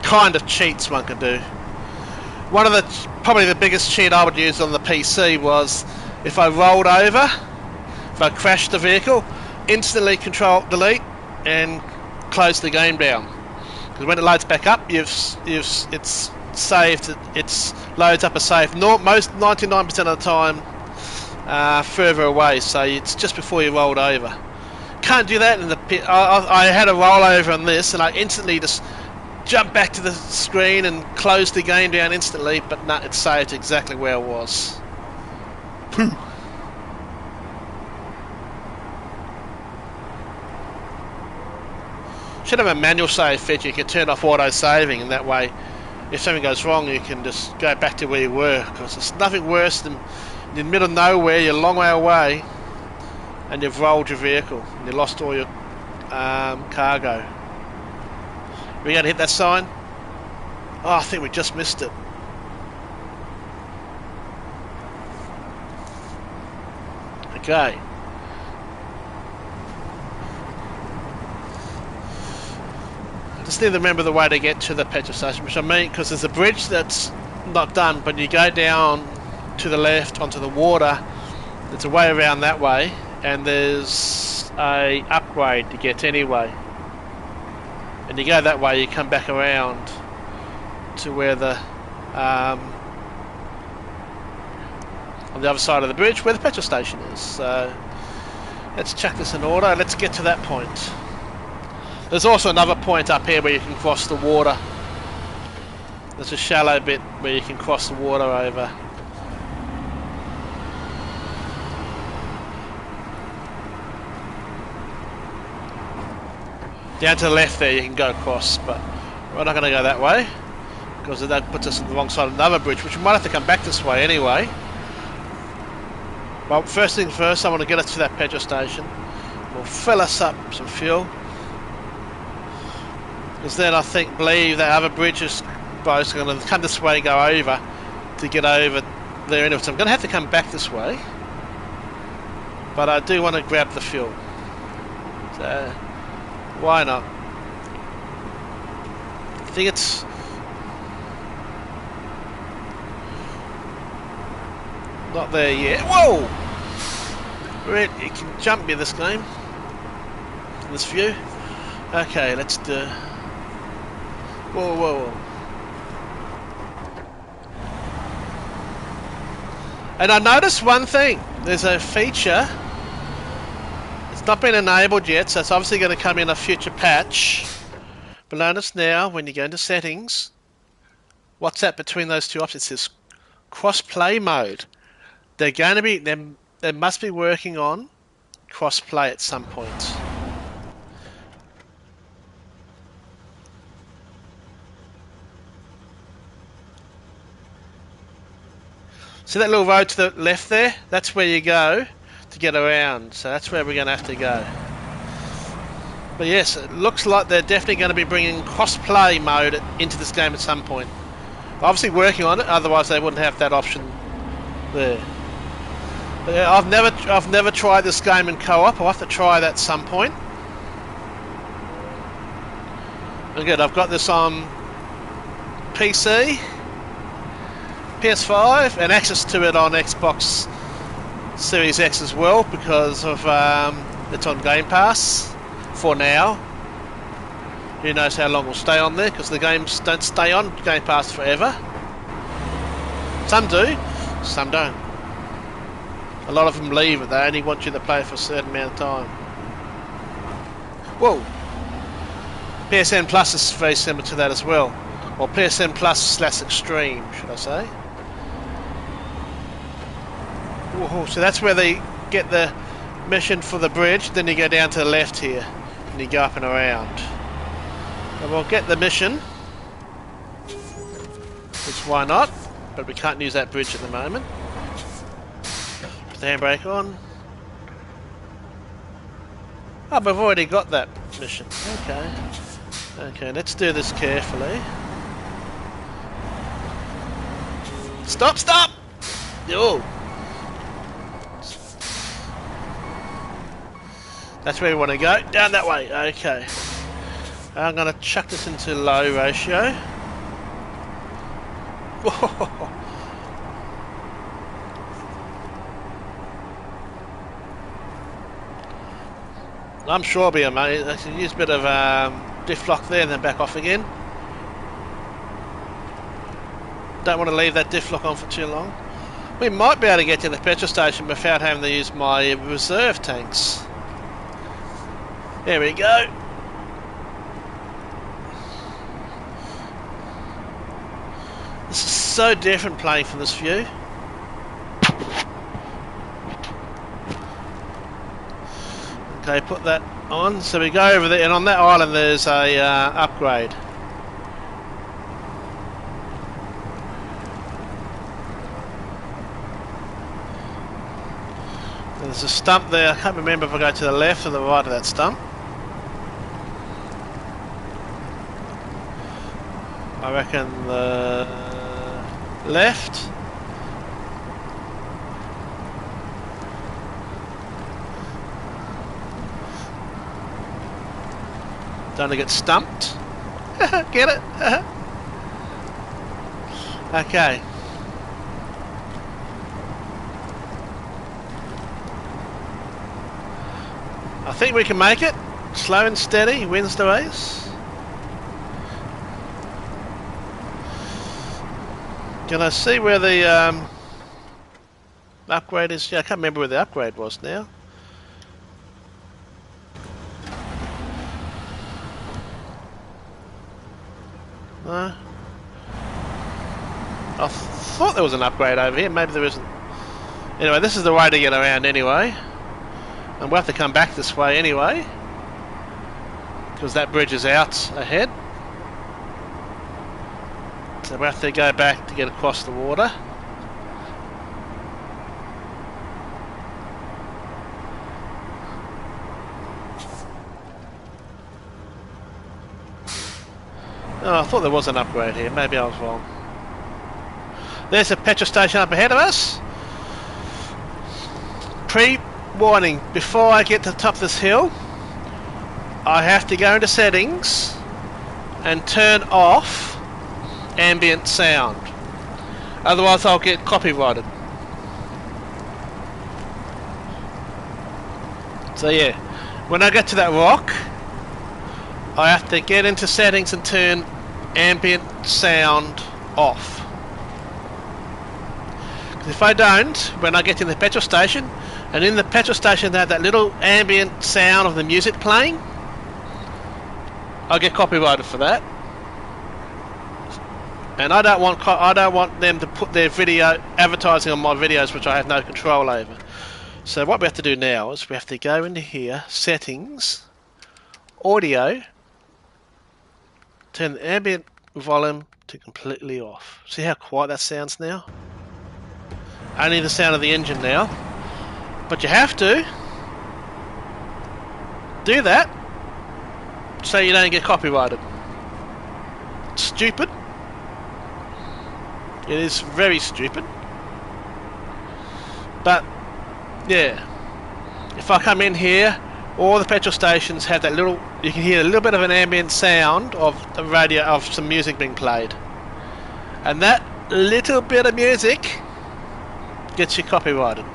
kind of cheats one can do. One of the, probably the biggest cheat I would use on the PC was if I rolled over, if I crashed the vehicle, instantly control delete and close the game down. Because when it loads back up, it's saved. It loads up a save. Most 99% of the time, further away. So it's just before you rolled over. Can't do that in the pit. I had a rollover on this, and I instantly just jumped back to the screen and closed the game down instantly. But no, it saved exactly where it was. Pooh. Should have a manual save feature. You can turn off auto saving, and that way, if something goes wrong, you can just go back to where you were. Because there's nothing worse than in the middle of nowhere, you're a long way away, and you've rolled your vehicle and you lost all your cargo. Are we going to hit that sign? Oh, I think we just missed it. Okay. Just need to remember the way to get to the petrol station, which I mean, because there's a bridge that's not done, but you go down to the left onto the water. There's a way around that way, and there's a upgrade to get anyway. And you go that way, you come back around to where the on the other side of the bridge where the petrol station is. So let's chuck this in order. Let's get to that point. There's also another point up here where you can cross the water. There's a shallow bit where you can cross the water over. Down to the left there you can go across, but we're not going to go that way because that puts us on the wrong side of another bridge, which we might have to come back this way anyway. Well, first things first, I want to get us to that petrol station. We'll fill us up some fuel. Because then I believe that other bridge is going to come this way and go over to get over there anyway. So I'm going to have to come back this way. But I do want to grab the fuel. So, why not? I think it's... not there yet. Whoa! You can jump me this game. In this view. Okay, let's do... Whoa, whoa, whoa. And I noticed one thing. There's a feature. It's not been enabled yet, so it's obviously going to come in a future patch. But notice now, when you go into settings, what's that between those two options? It says cross-play mode. They're going to be, they must be working on cross-play at some point. See that little road to the left there? That's where you go to get around. So that's where we're going to have to go. But yes, it looks like they're definitely going to be bringing cross-play mode into this game at some point. Obviously working on it, otherwise they wouldn't have that option there. But yeah, I've never tried this game in co-op. I'll have to try that at some point. Again, I've got this on PC, PS5, and access to it on Xbox Series X as well because of it's on Game Pass for now. Who knows how long we'll stay on there, because the games don't stay on Game Pass forever. Some do, some don't. A lot of them leave it, they only want you to play for a certain amount of time. Whoa! PSN Plus is very similar to that as well. Or PSN Plus / Extreme, should I say. Whoa, so that's where they get the mission for the bridge, then you go down to the left here, and you go up and around. And we'll get the mission, which why not, but we can't use that bridge at the moment. Put the handbrake on. Oh, we've already got that mission. Okay. Okay, let's do this carefully. Stop, stop! Oh! That's where we want to go. Down that way. Okay. I'm going to chuck this into low ratio. Whoa. I'm sure I'll be amazed. I can use a bit of diff lock there and then back off again. Don't want to leave that diff lock on for too long. We might be able to get to the petrol station without having to use my reserve tanks. There we go. This is so different playing from this view. Okay, put that on. So we go over there, and on that island there's a upgrade. There's a stump there. I can't remember if I go to the left or the right of that stump. I reckon the left. Don't want to get stumped. Get it? Okay. I think we can make it. Slow and steady wins the race. Can I see where the upgrade is? Yeah, I can't remember where the upgrade was now. No. I thought there was an upgrade over here. Maybe there isn't. Anyway, this is the way to get around anyway. And we'll have to come back this way anyway, because that bridge is out ahead. So we'll have to go back to get across the water. Oh, I thought there was an upgrade here. Maybe I was wrong. There's a petrol station up ahead of us. Pre-warning, before I get to the top of this hill, I have to go into settings and turn off ambient sound. Otherwise I'll get copyrighted. So yeah, when I get to that rock, I have to get into settings and turn ambient sound off. If I don't, when I get in the petrol station, and in the petrol station they have that little ambient sound of the music playing, I'll get copyrighted for that. And I don't want them to put their video advertising on my videos, which I have no control over. So what we have to do now is we have to go into here, settings, audio, turn the ambient volume to completely off. See how quiet that sounds now? Only the sound of the engine now. But you have to do that so you don't get copyrighted. It's stupid. It is very stupid. But yeah, if I come in here, all the petrol stations have that little, you can hear a little bit of an ambient sound of the radio, of some music being played. And that little bit of music gets you copyrighted.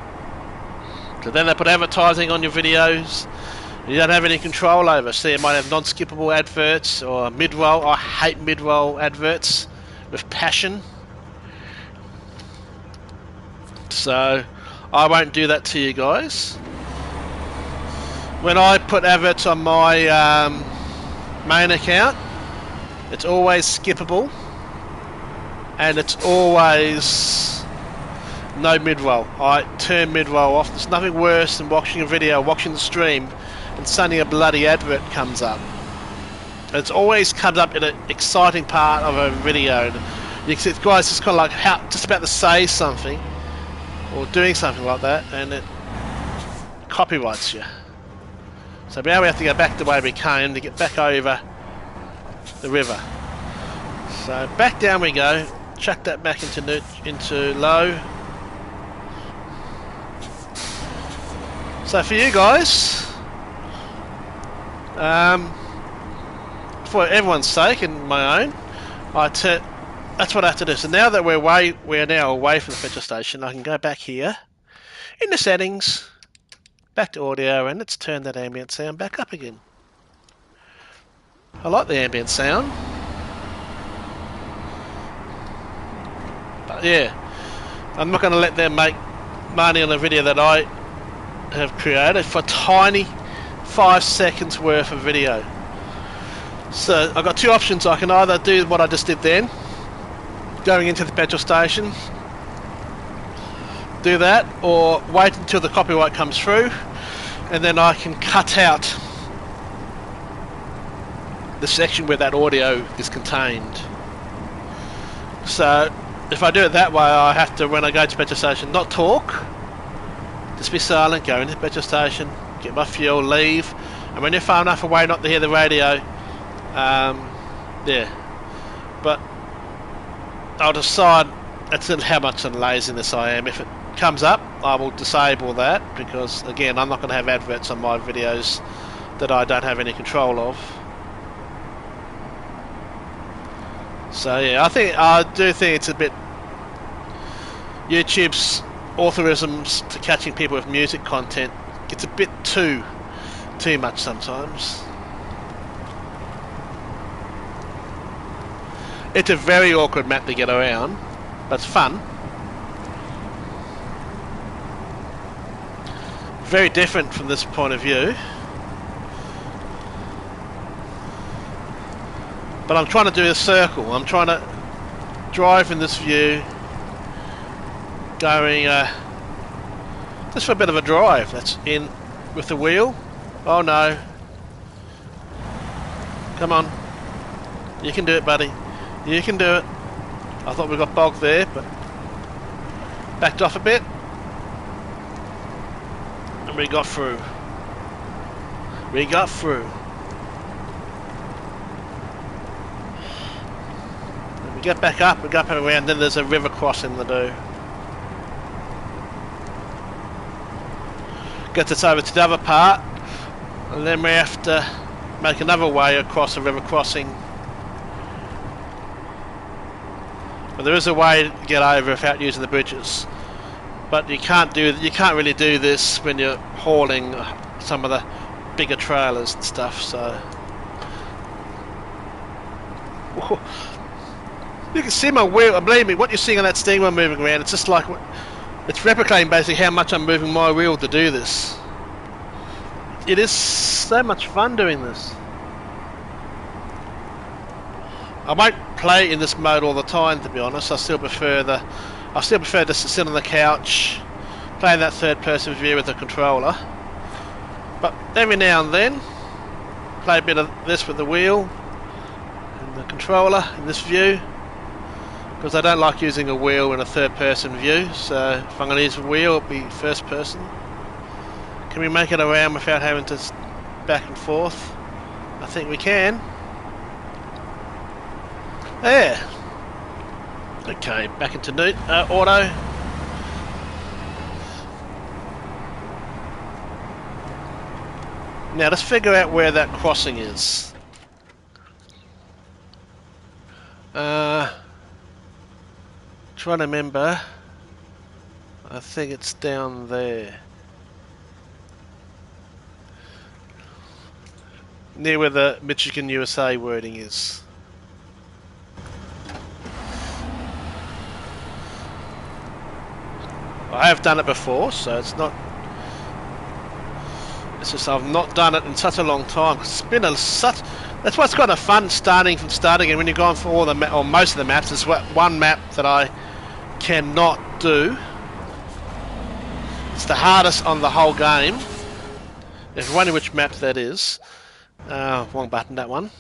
So then they put advertising on your videos you don't have any control over. So you might have non-skippable adverts or mid-roll. I hate mid-roll adverts with passion. So I won't do that to you guys. When I put adverts on my main account, it's always skippable and it's always no mid-roll. I turn mid-roll off. There's nothing worse than watching a video, watching the stream, and suddenly a bloody advert comes up. It always comes up in an exciting part of a video. And you can see the guy's just kind of like just about to say something or doing something like that, and it copyrights you. So now we have to go back the way we came to get back over the river. So back down we go. Chuck that back into low. So for you guys, for everyone's sake and my own, that's what I have to do. So now that we're now away from the petrol station, I can go back here into settings, back to audio, and let's turn that ambient sound back up again. I like the ambient sound. But yeah, I'm not going to let them make money on a video that I have created for tiny 5 seconds worth of video. So I've got two options. I can either do what I just did then, going into the petrol station, do that, or wait until the copyright comes through and then I can cut out the section where that audio is contained. So if I do it that way, I have to, when I go to the petrol station, not talk, just be silent, go into the petrol station, get my fuel, leave, and when you're far enough away not to hear the radio, yeah. But I'll decide that's how much of laziness I am. If it comes up, I will disable that, because again, I'm not going to have adverts on my videos that I don't have any control of. So yeah, I do think it's a bit, YouTube's authorisms to catching people with music content gets a bit too much sometimes. It's a very awkward map to get around, but it's fun. Very different from this point of view. But I'm trying to do a circle. I'm trying to drive in this view, going just for a bit of a drive. That's in with the wheel. Oh no. Come on. You can do it, buddy. You can do it. I thought we got bogged there, but backed off a bit. And we got through. We got through. And we get back up, we go up and around, then there's a river crossing to do. Gets us over to the other part, and then we have to make another way across a river crossing. But there is a way to get over without using the bridges. But you can't really do this when you're hauling some of the bigger trailers and stuff. So You can see my wheel. Believe me, what you're seeing on that steamer moving around, it's just like it's replicating basically how much I'm moving my wheel to do this. It is so much fun doing this. I won't play in this mode all the time, to be honest. I still prefer just to sit on the couch, playing that third-person view with the controller. But every now and then, play a bit of this with the wheel and the controller in this view, because I don't like using a wheel in a third-person view. So if I'm going to use a wheel, it'll be first-person. Can we make it around without having to back and forth? I think we can. There. Okay, back into auto. Now let's figure out where that crossing is. Trying to remember. I think it's down there. Near where the Michigan, USA wording is. I have done it before, so it's not. It's just I've not done it in such a long time. It's been such. That's what's kind of fun starting again when you're going for all the or most of the maps. There's one map that I cannot do. It's the hardest on the whole game. If you're wondering which map that is, wrong button. That one.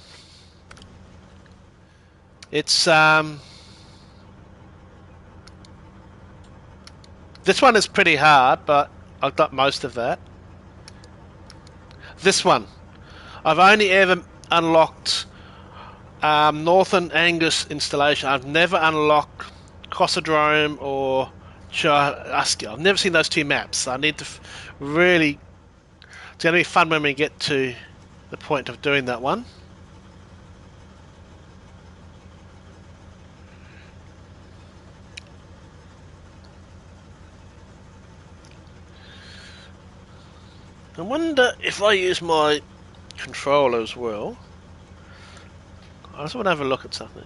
It's This one is pretty hard, but I've got most of that. This one, I've only ever unlocked Northern Angus installation. I've never unlocked Cosmodrome or Churrasco. I've never seen those two maps. I need to really. It's going to be fun when we get to the point of doing that one. I wonder if I use my controller as well. I just want to have a look at something.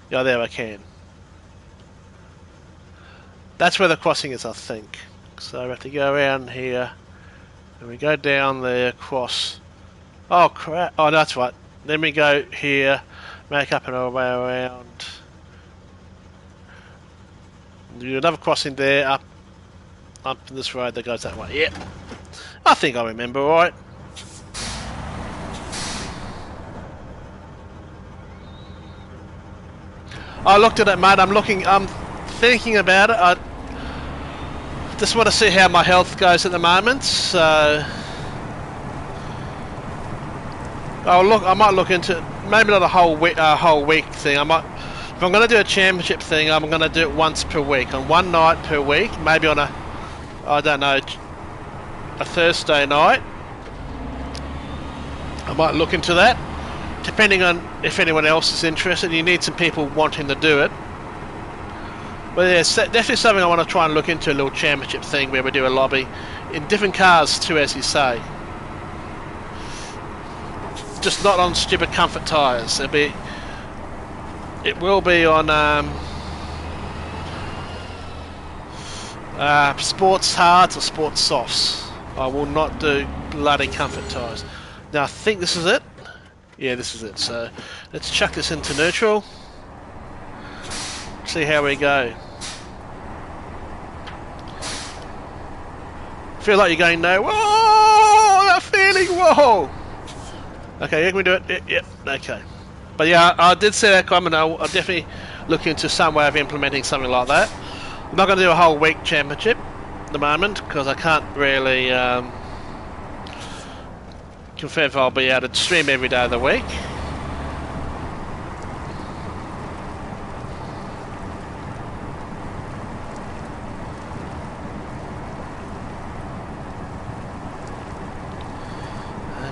Yeah, there I can. That's where the crossing is, I think. So we have to go around here, and we go down there, across. Oh crap! Oh, that's right. Then we go here, make up and our way around. Do another crossing there, up this road that goes that way. Yep. I think I remember right. I looked at it, mate. I'm thinking about it. I just want to see how my health goes at the moment. So I might look into maybe not a whole week thing. I might, if I'm going to do a championship thing, I'm going to do it once per week, on one night per week. Maybe on I don't know, a Thursday night. I might look into that, depending on if anyone else is interested. You need some people wanting to do it. But yeah, it's definitely something I want to try and look into, a little championship thing where we do a lobby in different cars too, as you say. Just not on stupid comfort tyres. It will be on sports hards or sports softs. I will not do bloody comfort tyres. Now I think this is it. Yeah, this is it. So let's chuck this into neutral. See how we go. Feel like you're going no. Whoa! That feeling. Whoa! Okay, can we do it? Yep. Okay. But yeah, I did see that comment. I'll definitely look into some way of implementing something like that. I'm not going to do a whole week championship at the moment because I can't really confirm if I'll be able to stream every day of the week.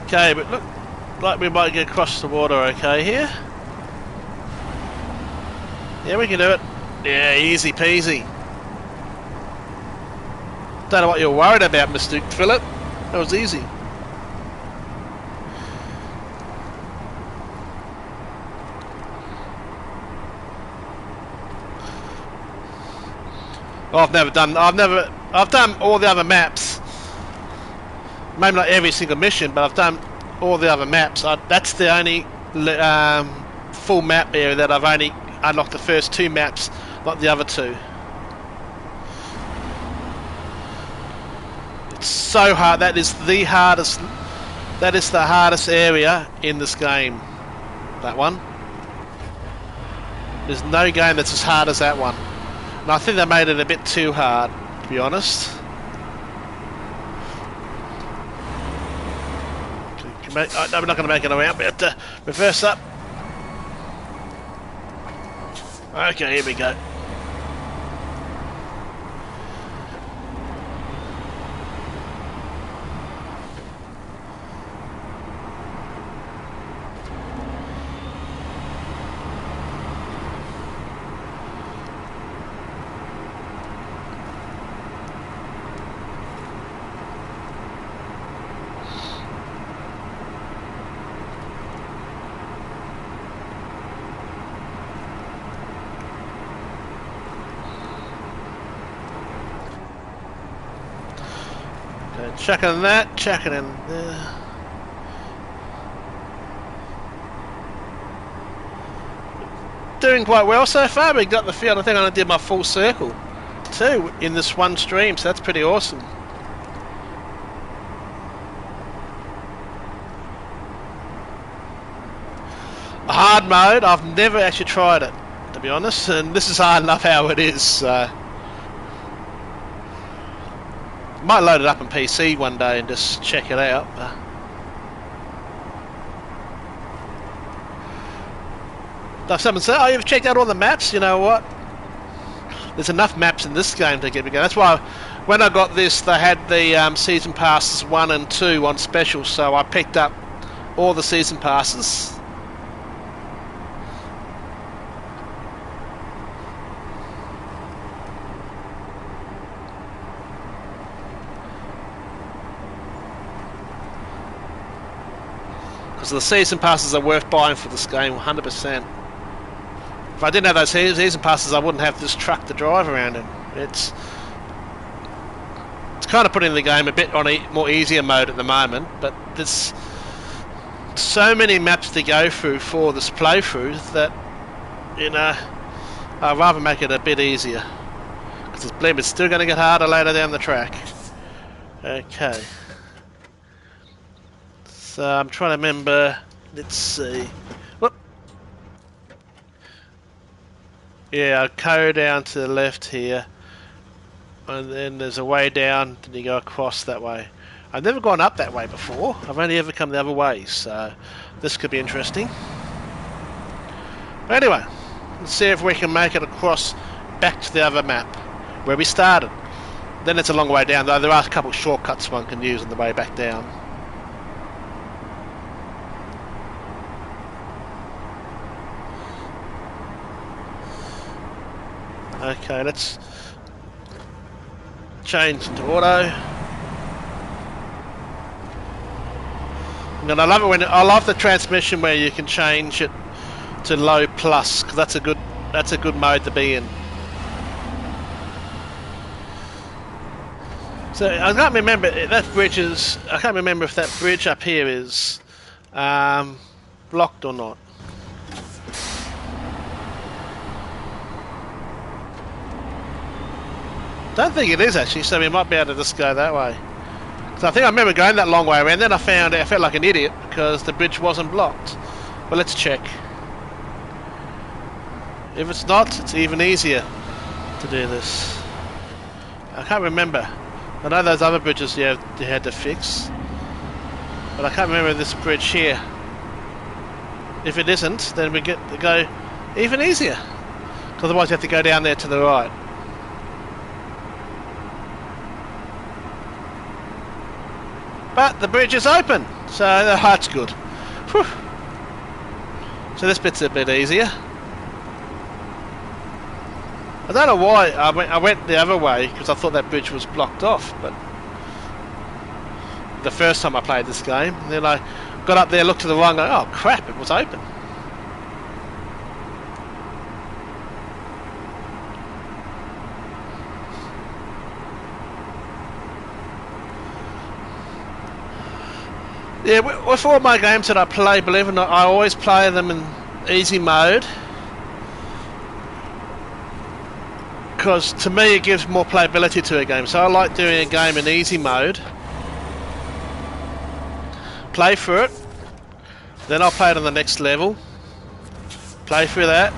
Okay, but look like we might get across the water okay here. Yeah, we can do it. Yeah, easy peasy. Don't know what you're worried about, Mr. Phillip. That was easy. I've done all the other maps. Maybe not every single mission, but I've done all the other maps. That's the only full map area that I've only unlocked the first 2 maps, not the other 2. It's so hard. That is the hardest. That is the hardest area in this game. That one. There's no game that's as hard as that one. And I think they made it a bit too hard, to be honest. No, we're not going to make it around. We have to reverse up. Okay, here we go. Checking that, checking in there. Doing quite well so far. We got the field. I think I did my full circle too in this one stream, so that's pretty awesome. A hard mode, I've never actually tried it, to be honest, and this is hard enough how it is. So. Might load it up on PC one day and just check it out. Someone said, "Oh, you've checked out all the maps." You know what? There's enough maps in this game to get me going. That's why when I got this, they had the season passes 1 and 2 on special, so I picked up all the season passes. So the season passes are worth buying for this game, 100%. If I didn't have those season passes, I wouldn't have this truck to drive around in. It's kind of putting the game a bit on a more easier mode at the moment, but there's so many maps to go through for this playthrough that, you know, I'd rather make it a bit easier. Because it's still going to get harder later down the track. Okay. So I'm trying to remember, let's see. Whoop. Yeah, I'll go down to the left here. And then there's a way down, then you go across that way. I've never gone up that way before. I've only ever come the other way, so this could be interesting. But anyway, let's see if we can make it across back to the other map, where we started. Then it's a long way down, though there are a couple of shortcuts one can use on the way back down. Okay, let's change to auto. And I love it I love the transmission where you can change it to low plus, because that's a good mode to be in. So I can't remember that bridge is. I can't remember if that bridge up here is blocked or not. Don't think it is actually, so we might be able to just go that way. So I think I remember going that long way around, then I found I felt like an idiot because the bridge wasn't blocked. But let's check. If it's not, it's even easier to do this. I can't remember. I know those other bridges you had to fix, but I can't remember this bridge here. If it isn't, then we get to go even easier. Because otherwise you have to go down there to the right. But the bridge is open, so that's good. Whew. So this bit's a bit easier. I don't know why I went the other way, because I thought that bridge was blocked off, but the first time I played this game, and then I got up there, looked to the right, and go, oh crap, it was open. Yeah, with all my games that I play, believe it or not, I always play them in easy mode. Because to me it gives more playability to a game. So I like doing a game in easy mode. Play through it. Then I'll play it on the next level. Play through that.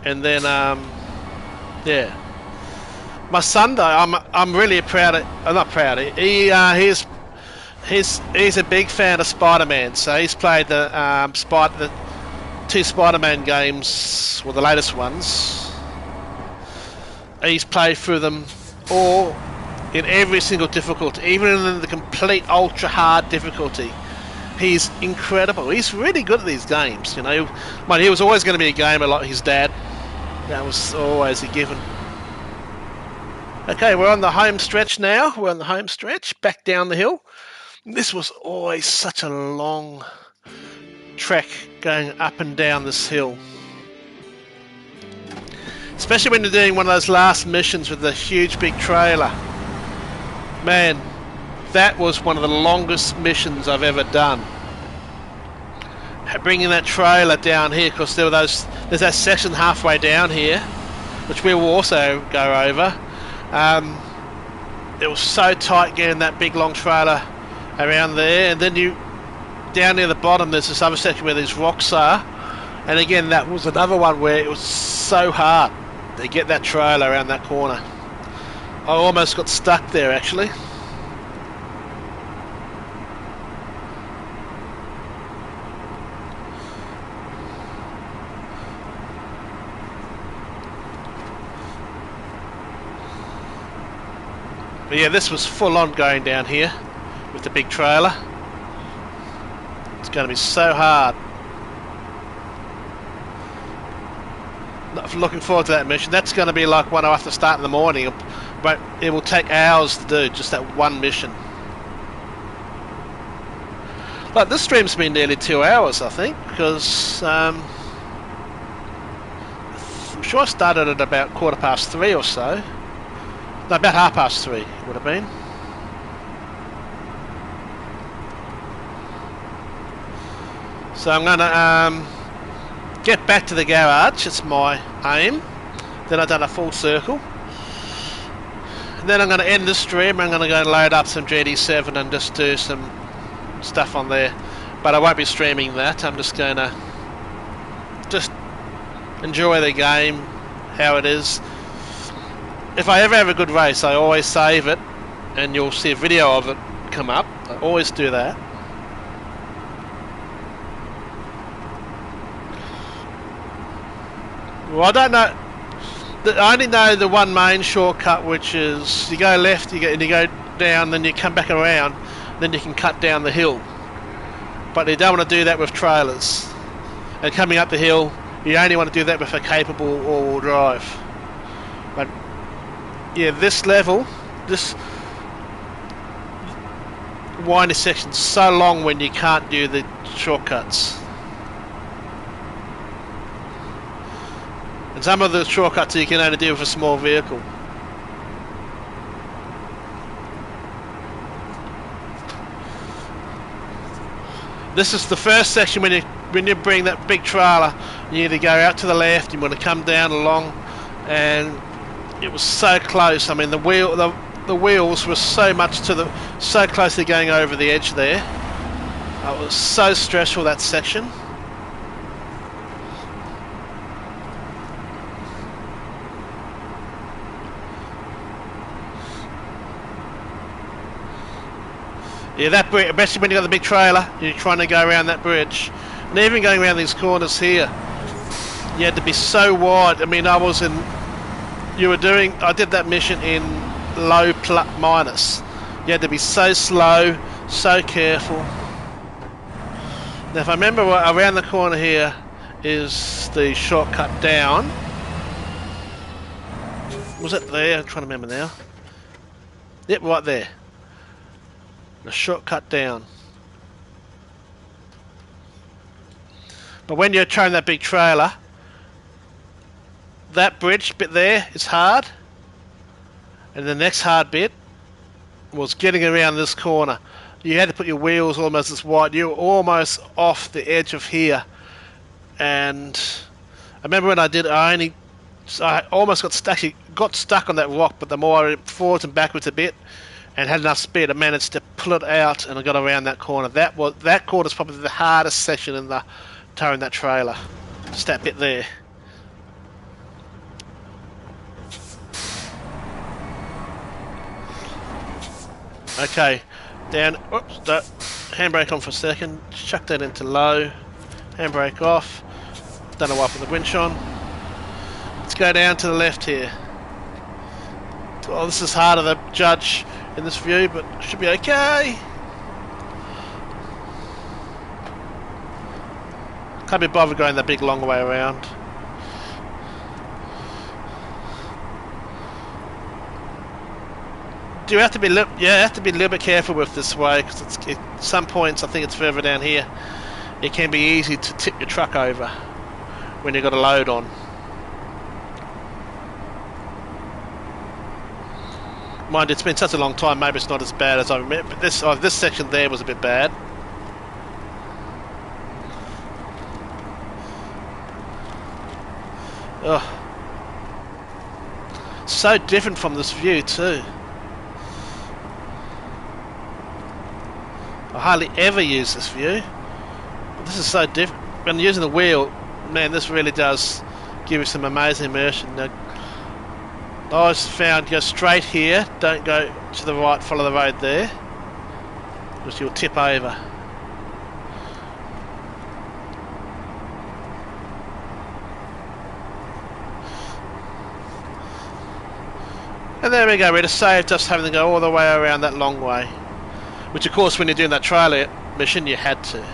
And then, yeah. My son though, I'm really proud of, I'm not proud of, he's a big fan of Spider-Man, so he's played the two Spider-Man games, well the latest ones. He's played through them all in every single difficulty, even in the complete ultra hard difficulty. He's incredible. He's really good at these games, you know. But he was always going to be a gamer like his dad. That was always a given. Okay, we're on the home stretch now. We're on the home stretch, back down the hill. This was always such a long trek going up and down this hill. Especially when you're doing one of those last missions with the huge big trailer. Man, that was one of the longest missions I've ever done. Bringing that trailer down here, because there's that section halfway down here, which we will also go over. It was so tight getting that big long trailer around there, and then down near the bottom there's this other section where these rocks are, and again that was another one where it was so hard to get that trailer around that corner. I almost got stuck there actually. But yeah, this was full on going down here with the big trailer. It's going to be so hard. Looking forward to that mission. That's going to be like one I have to start in the morning, but it will take hours to do, just that one mission. Like this stream's been nearly 2 hours, I think, because I'm sure I started at about 3:15 or so. No, about 3:30 would have been. So I'm going to get back to the garage. It's my aim. Then I've done a full circle. And then I'm going to end the stream. I'm going to go and load up some GD7 and just do some stuff on there. But I won't be streaming that. I'm just going to just enjoy the game, how it is. If I ever have a good race, I always save it, and you'll see a video of it come up. I always do that. Well, I don't know. I only know the one main shortcut, which is you go left, you go down, then you come back around, then you can cut down the hill. But you don't want to do that with trailers. And coming up the hill, you only want to do that with a capable all-wheel drive. But yeah, this level, this windy section's so long when you can't do the shortcuts. And some of the shortcuts you can only do with a small vehicle. This is the first section when you bring that big trailer, you either go out to the left, you want to come down along, and it was so close. I mean, the wheels were so close to going over the edge there. It was so stressful, that section. Yeah, that bridge, especially when you got the big trailer, you're trying to go around that bridge, and even going around these corners here, you had to be so wide. I mean, I did that mission in low minus. You had to be so slow, so careful. Now, if I remember right, around the corner here is the shortcut down. Was it there? I'm trying to remember now. Yep, right there. The shortcut down. But when you're towing that big trailer, that bridge bit there is hard, and the next hard bit was getting around this corner. you had to put your wheels almost as wide. You were almost off the edge of here. And I remember when I did, I almost got stuck on that rock, but the more I went forwards and backwards a bit and had enough speed, I managed to pull it out and I got around that corner. That corner is probably the hardest section in the towing that trailer. Just that bit there. Okay, down. Oops, handbrake on for a second. Chuck that into low. Handbrake off. Don't know why I put the winch on. Let's go down to the left here. Oh, this is harder to judge in this view, but should be okay. Can't be bothered going the big long way around. Do you have to be you have to be a little bit careful with this way, because at some points, I think it's further down here, it can be easy to tip your truck over when you've got a load on. Mind, it's been such a long time, maybe it's not as bad as I remember, but this section there was a bit bad. Ugh. So different from this view too. I hardly ever use this view. This is so different. When using the wheel, man, this really does give you some amazing immersion. Now, I always found go straight here, don't go to the right, follow the road there, because you'll tip over. And there we go, we just saved us having to go all the way around that long way. Which of course when you're doing that trailer mission you had to.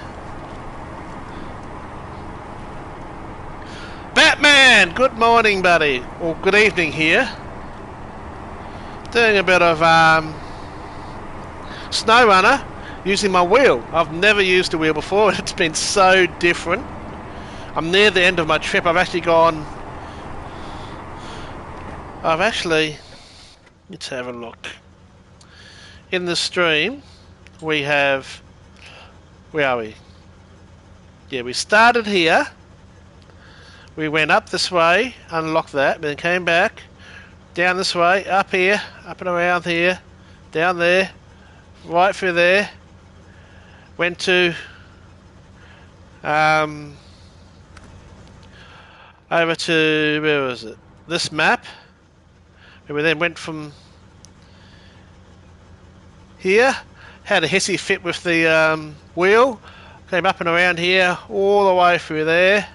Batman! Good morning, buddy. Or good evening here. Doing a bit of Snowrunner using my wheel. I've never used a wheel before. It's been so different. I'm near the end of my trip. Let's have a look. In the stream we have, where are we? Yeah, we started here. We went up this way, unlocked that, then came back, down this way, up here, up and around here, down there, right through there, went to over to, where was it? This map, and we then went from here, had a hissy fit with the wheel, came up and around here, all the way through there.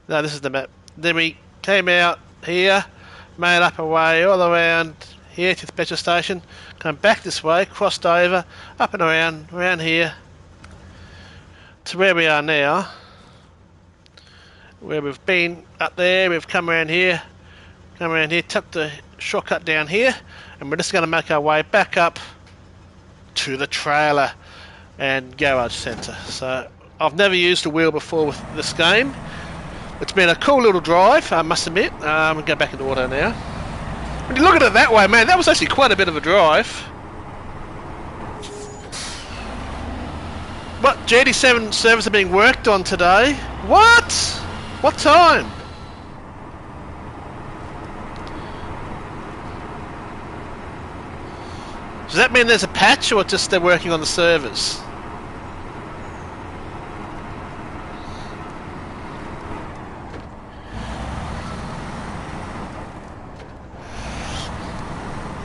No, this is the map. Then we came out here, made up a way all around here to the petrol station, come back this way, crossed over, up and around here, to where we are now. Where we've been up there, we've come around here, took the shortcut down here, and we're just going to make our way back up to the trailer and garage centre. So I've never used a wheel before with this game. It's been a cool little drive, I must admit. We'll go back into auto now. When you look at it that way, man, that was actually quite a bit of a drive. What, GD7 servers are being worked on today? What? What time? Does that mean there's a patch, or just they're working on the servers?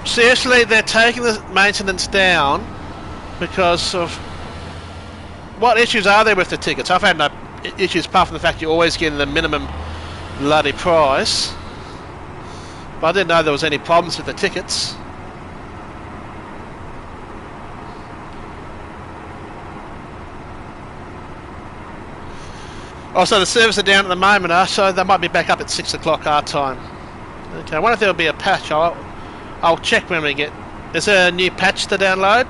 Seriously, they're taking the maintenance down because of... What issues are there with the tickets? I've had no issues apart from the fact you're always getting the minimum bloody price. But I didn't know there was any problems with the tickets. Also, the servers are down at the moment, so they might be back up at 6 o'clock our time. Okay, I wonder if there'll be a patch. I'll check when we get... Is there a new patch to download?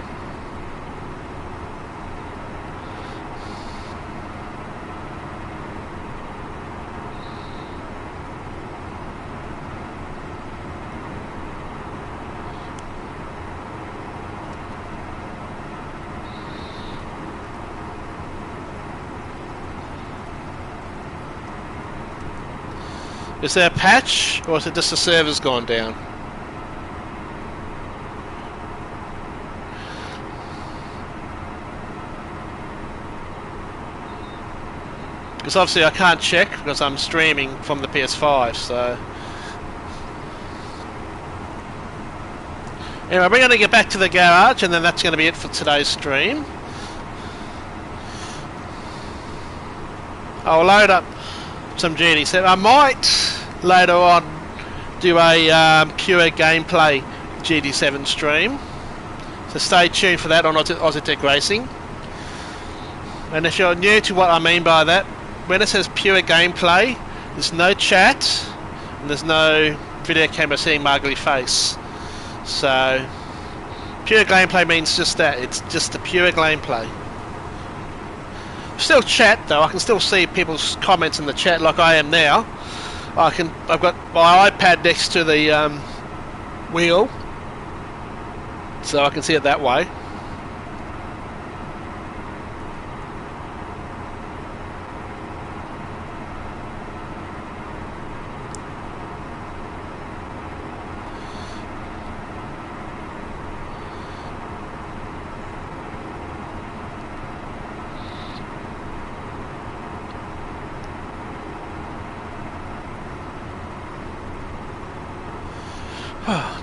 Is there a patch, or is it just the server's gone down? Because obviously I can't check because I'm streaming from the PS5, so... Anyway, we're going to get back to the garage, and then that's going to be it for today's stream. I'll load up some GD7. I might later on do a pure gameplay GD7 stream. So stay tuned for that on Aussie Racing. And if you're new to what I mean by that, when it says pure gameplay, there's no chat and there's no video camera seeing my ugly face. So pure gameplay means just that. It's just the pure gameplay. Still chat though. I can still see people's comments in the chat like I am now. I've got my iPad next to the wheel, so I can see it that way.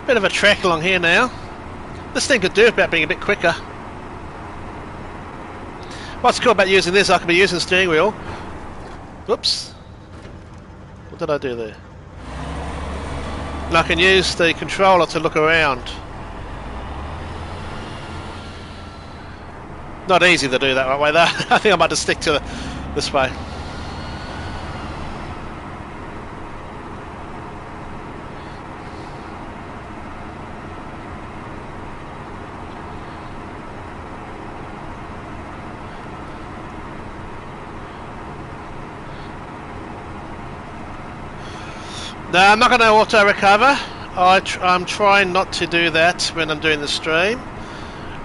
Bit of a trek along here now. This thing could do about being a bit quicker. What's cool about using this, I can be using the steering wheel. Whoops. What did I do there? And I can use the controller to look around. Not easy to do that way though. I think I might just stick to this way. No, I'm not going to auto-recover. I'm trying not to do that when I'm doing the stream.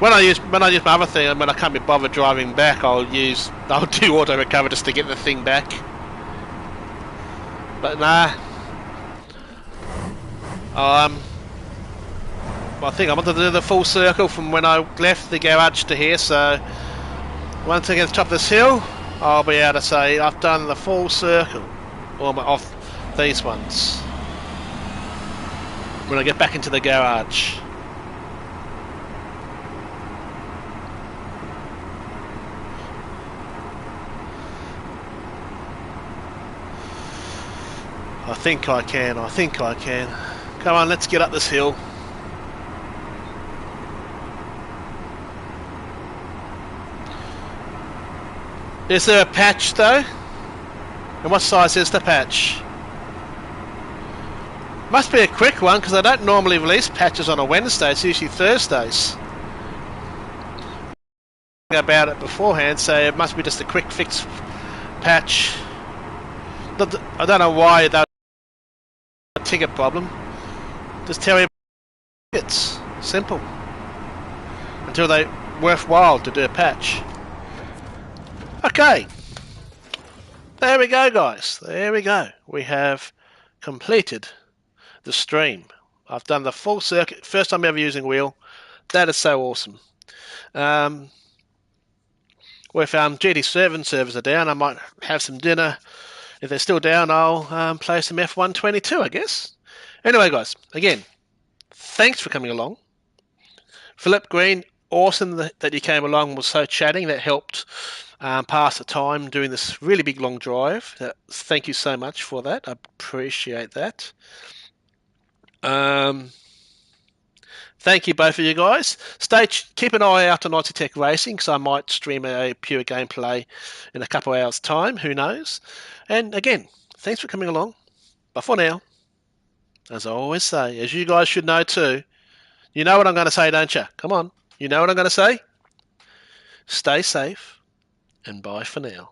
When I use my other thing, and when I can't be bothered driving back, I'll do auto-recover just to get the thing back. But nah. I think I wanted to do the full circle from when I left the garage to here, so once I get to the top of this hill, I'll be able to say I've done the full circle off these ones when I get back into the garage. I think I can. Come on, let's get up this hill. Is there a patch though? And what size is the patch? Must be a quick one because I don't normally release patches on a Wednesday, it's usually Thursdays. About it beforehand, so it must be just a quick fix patch. I don't know why that ticket problem. Just tell me it's simple. Until they're worthwhile to do a patch. Okay. There we go, guys. There we go. We have completed the stream. I've done the full circuit. First time ever using wheel. That is so awesome. If GD7 servers are down, I might have some dinner. If they're still down, I'll play some F122, I guess. Anyway, guys, again, thanks for coming along. Philip Green, awesome that you came along and was so chatting. That helped pass the time doing this really big long drive. Thank you so much for that. I appreciate that. Thank you both of you guys. Keep an eye out on Aussie Tech Racing because I might stream a pure gameplay in a couple of hours' time. Who knows? And again, thanks for coming along. But for now, as I always say, as you guys should know too, you know what I'm going to say, don't you? Come on. You know what I'm going to say? Stay safe and bye for now.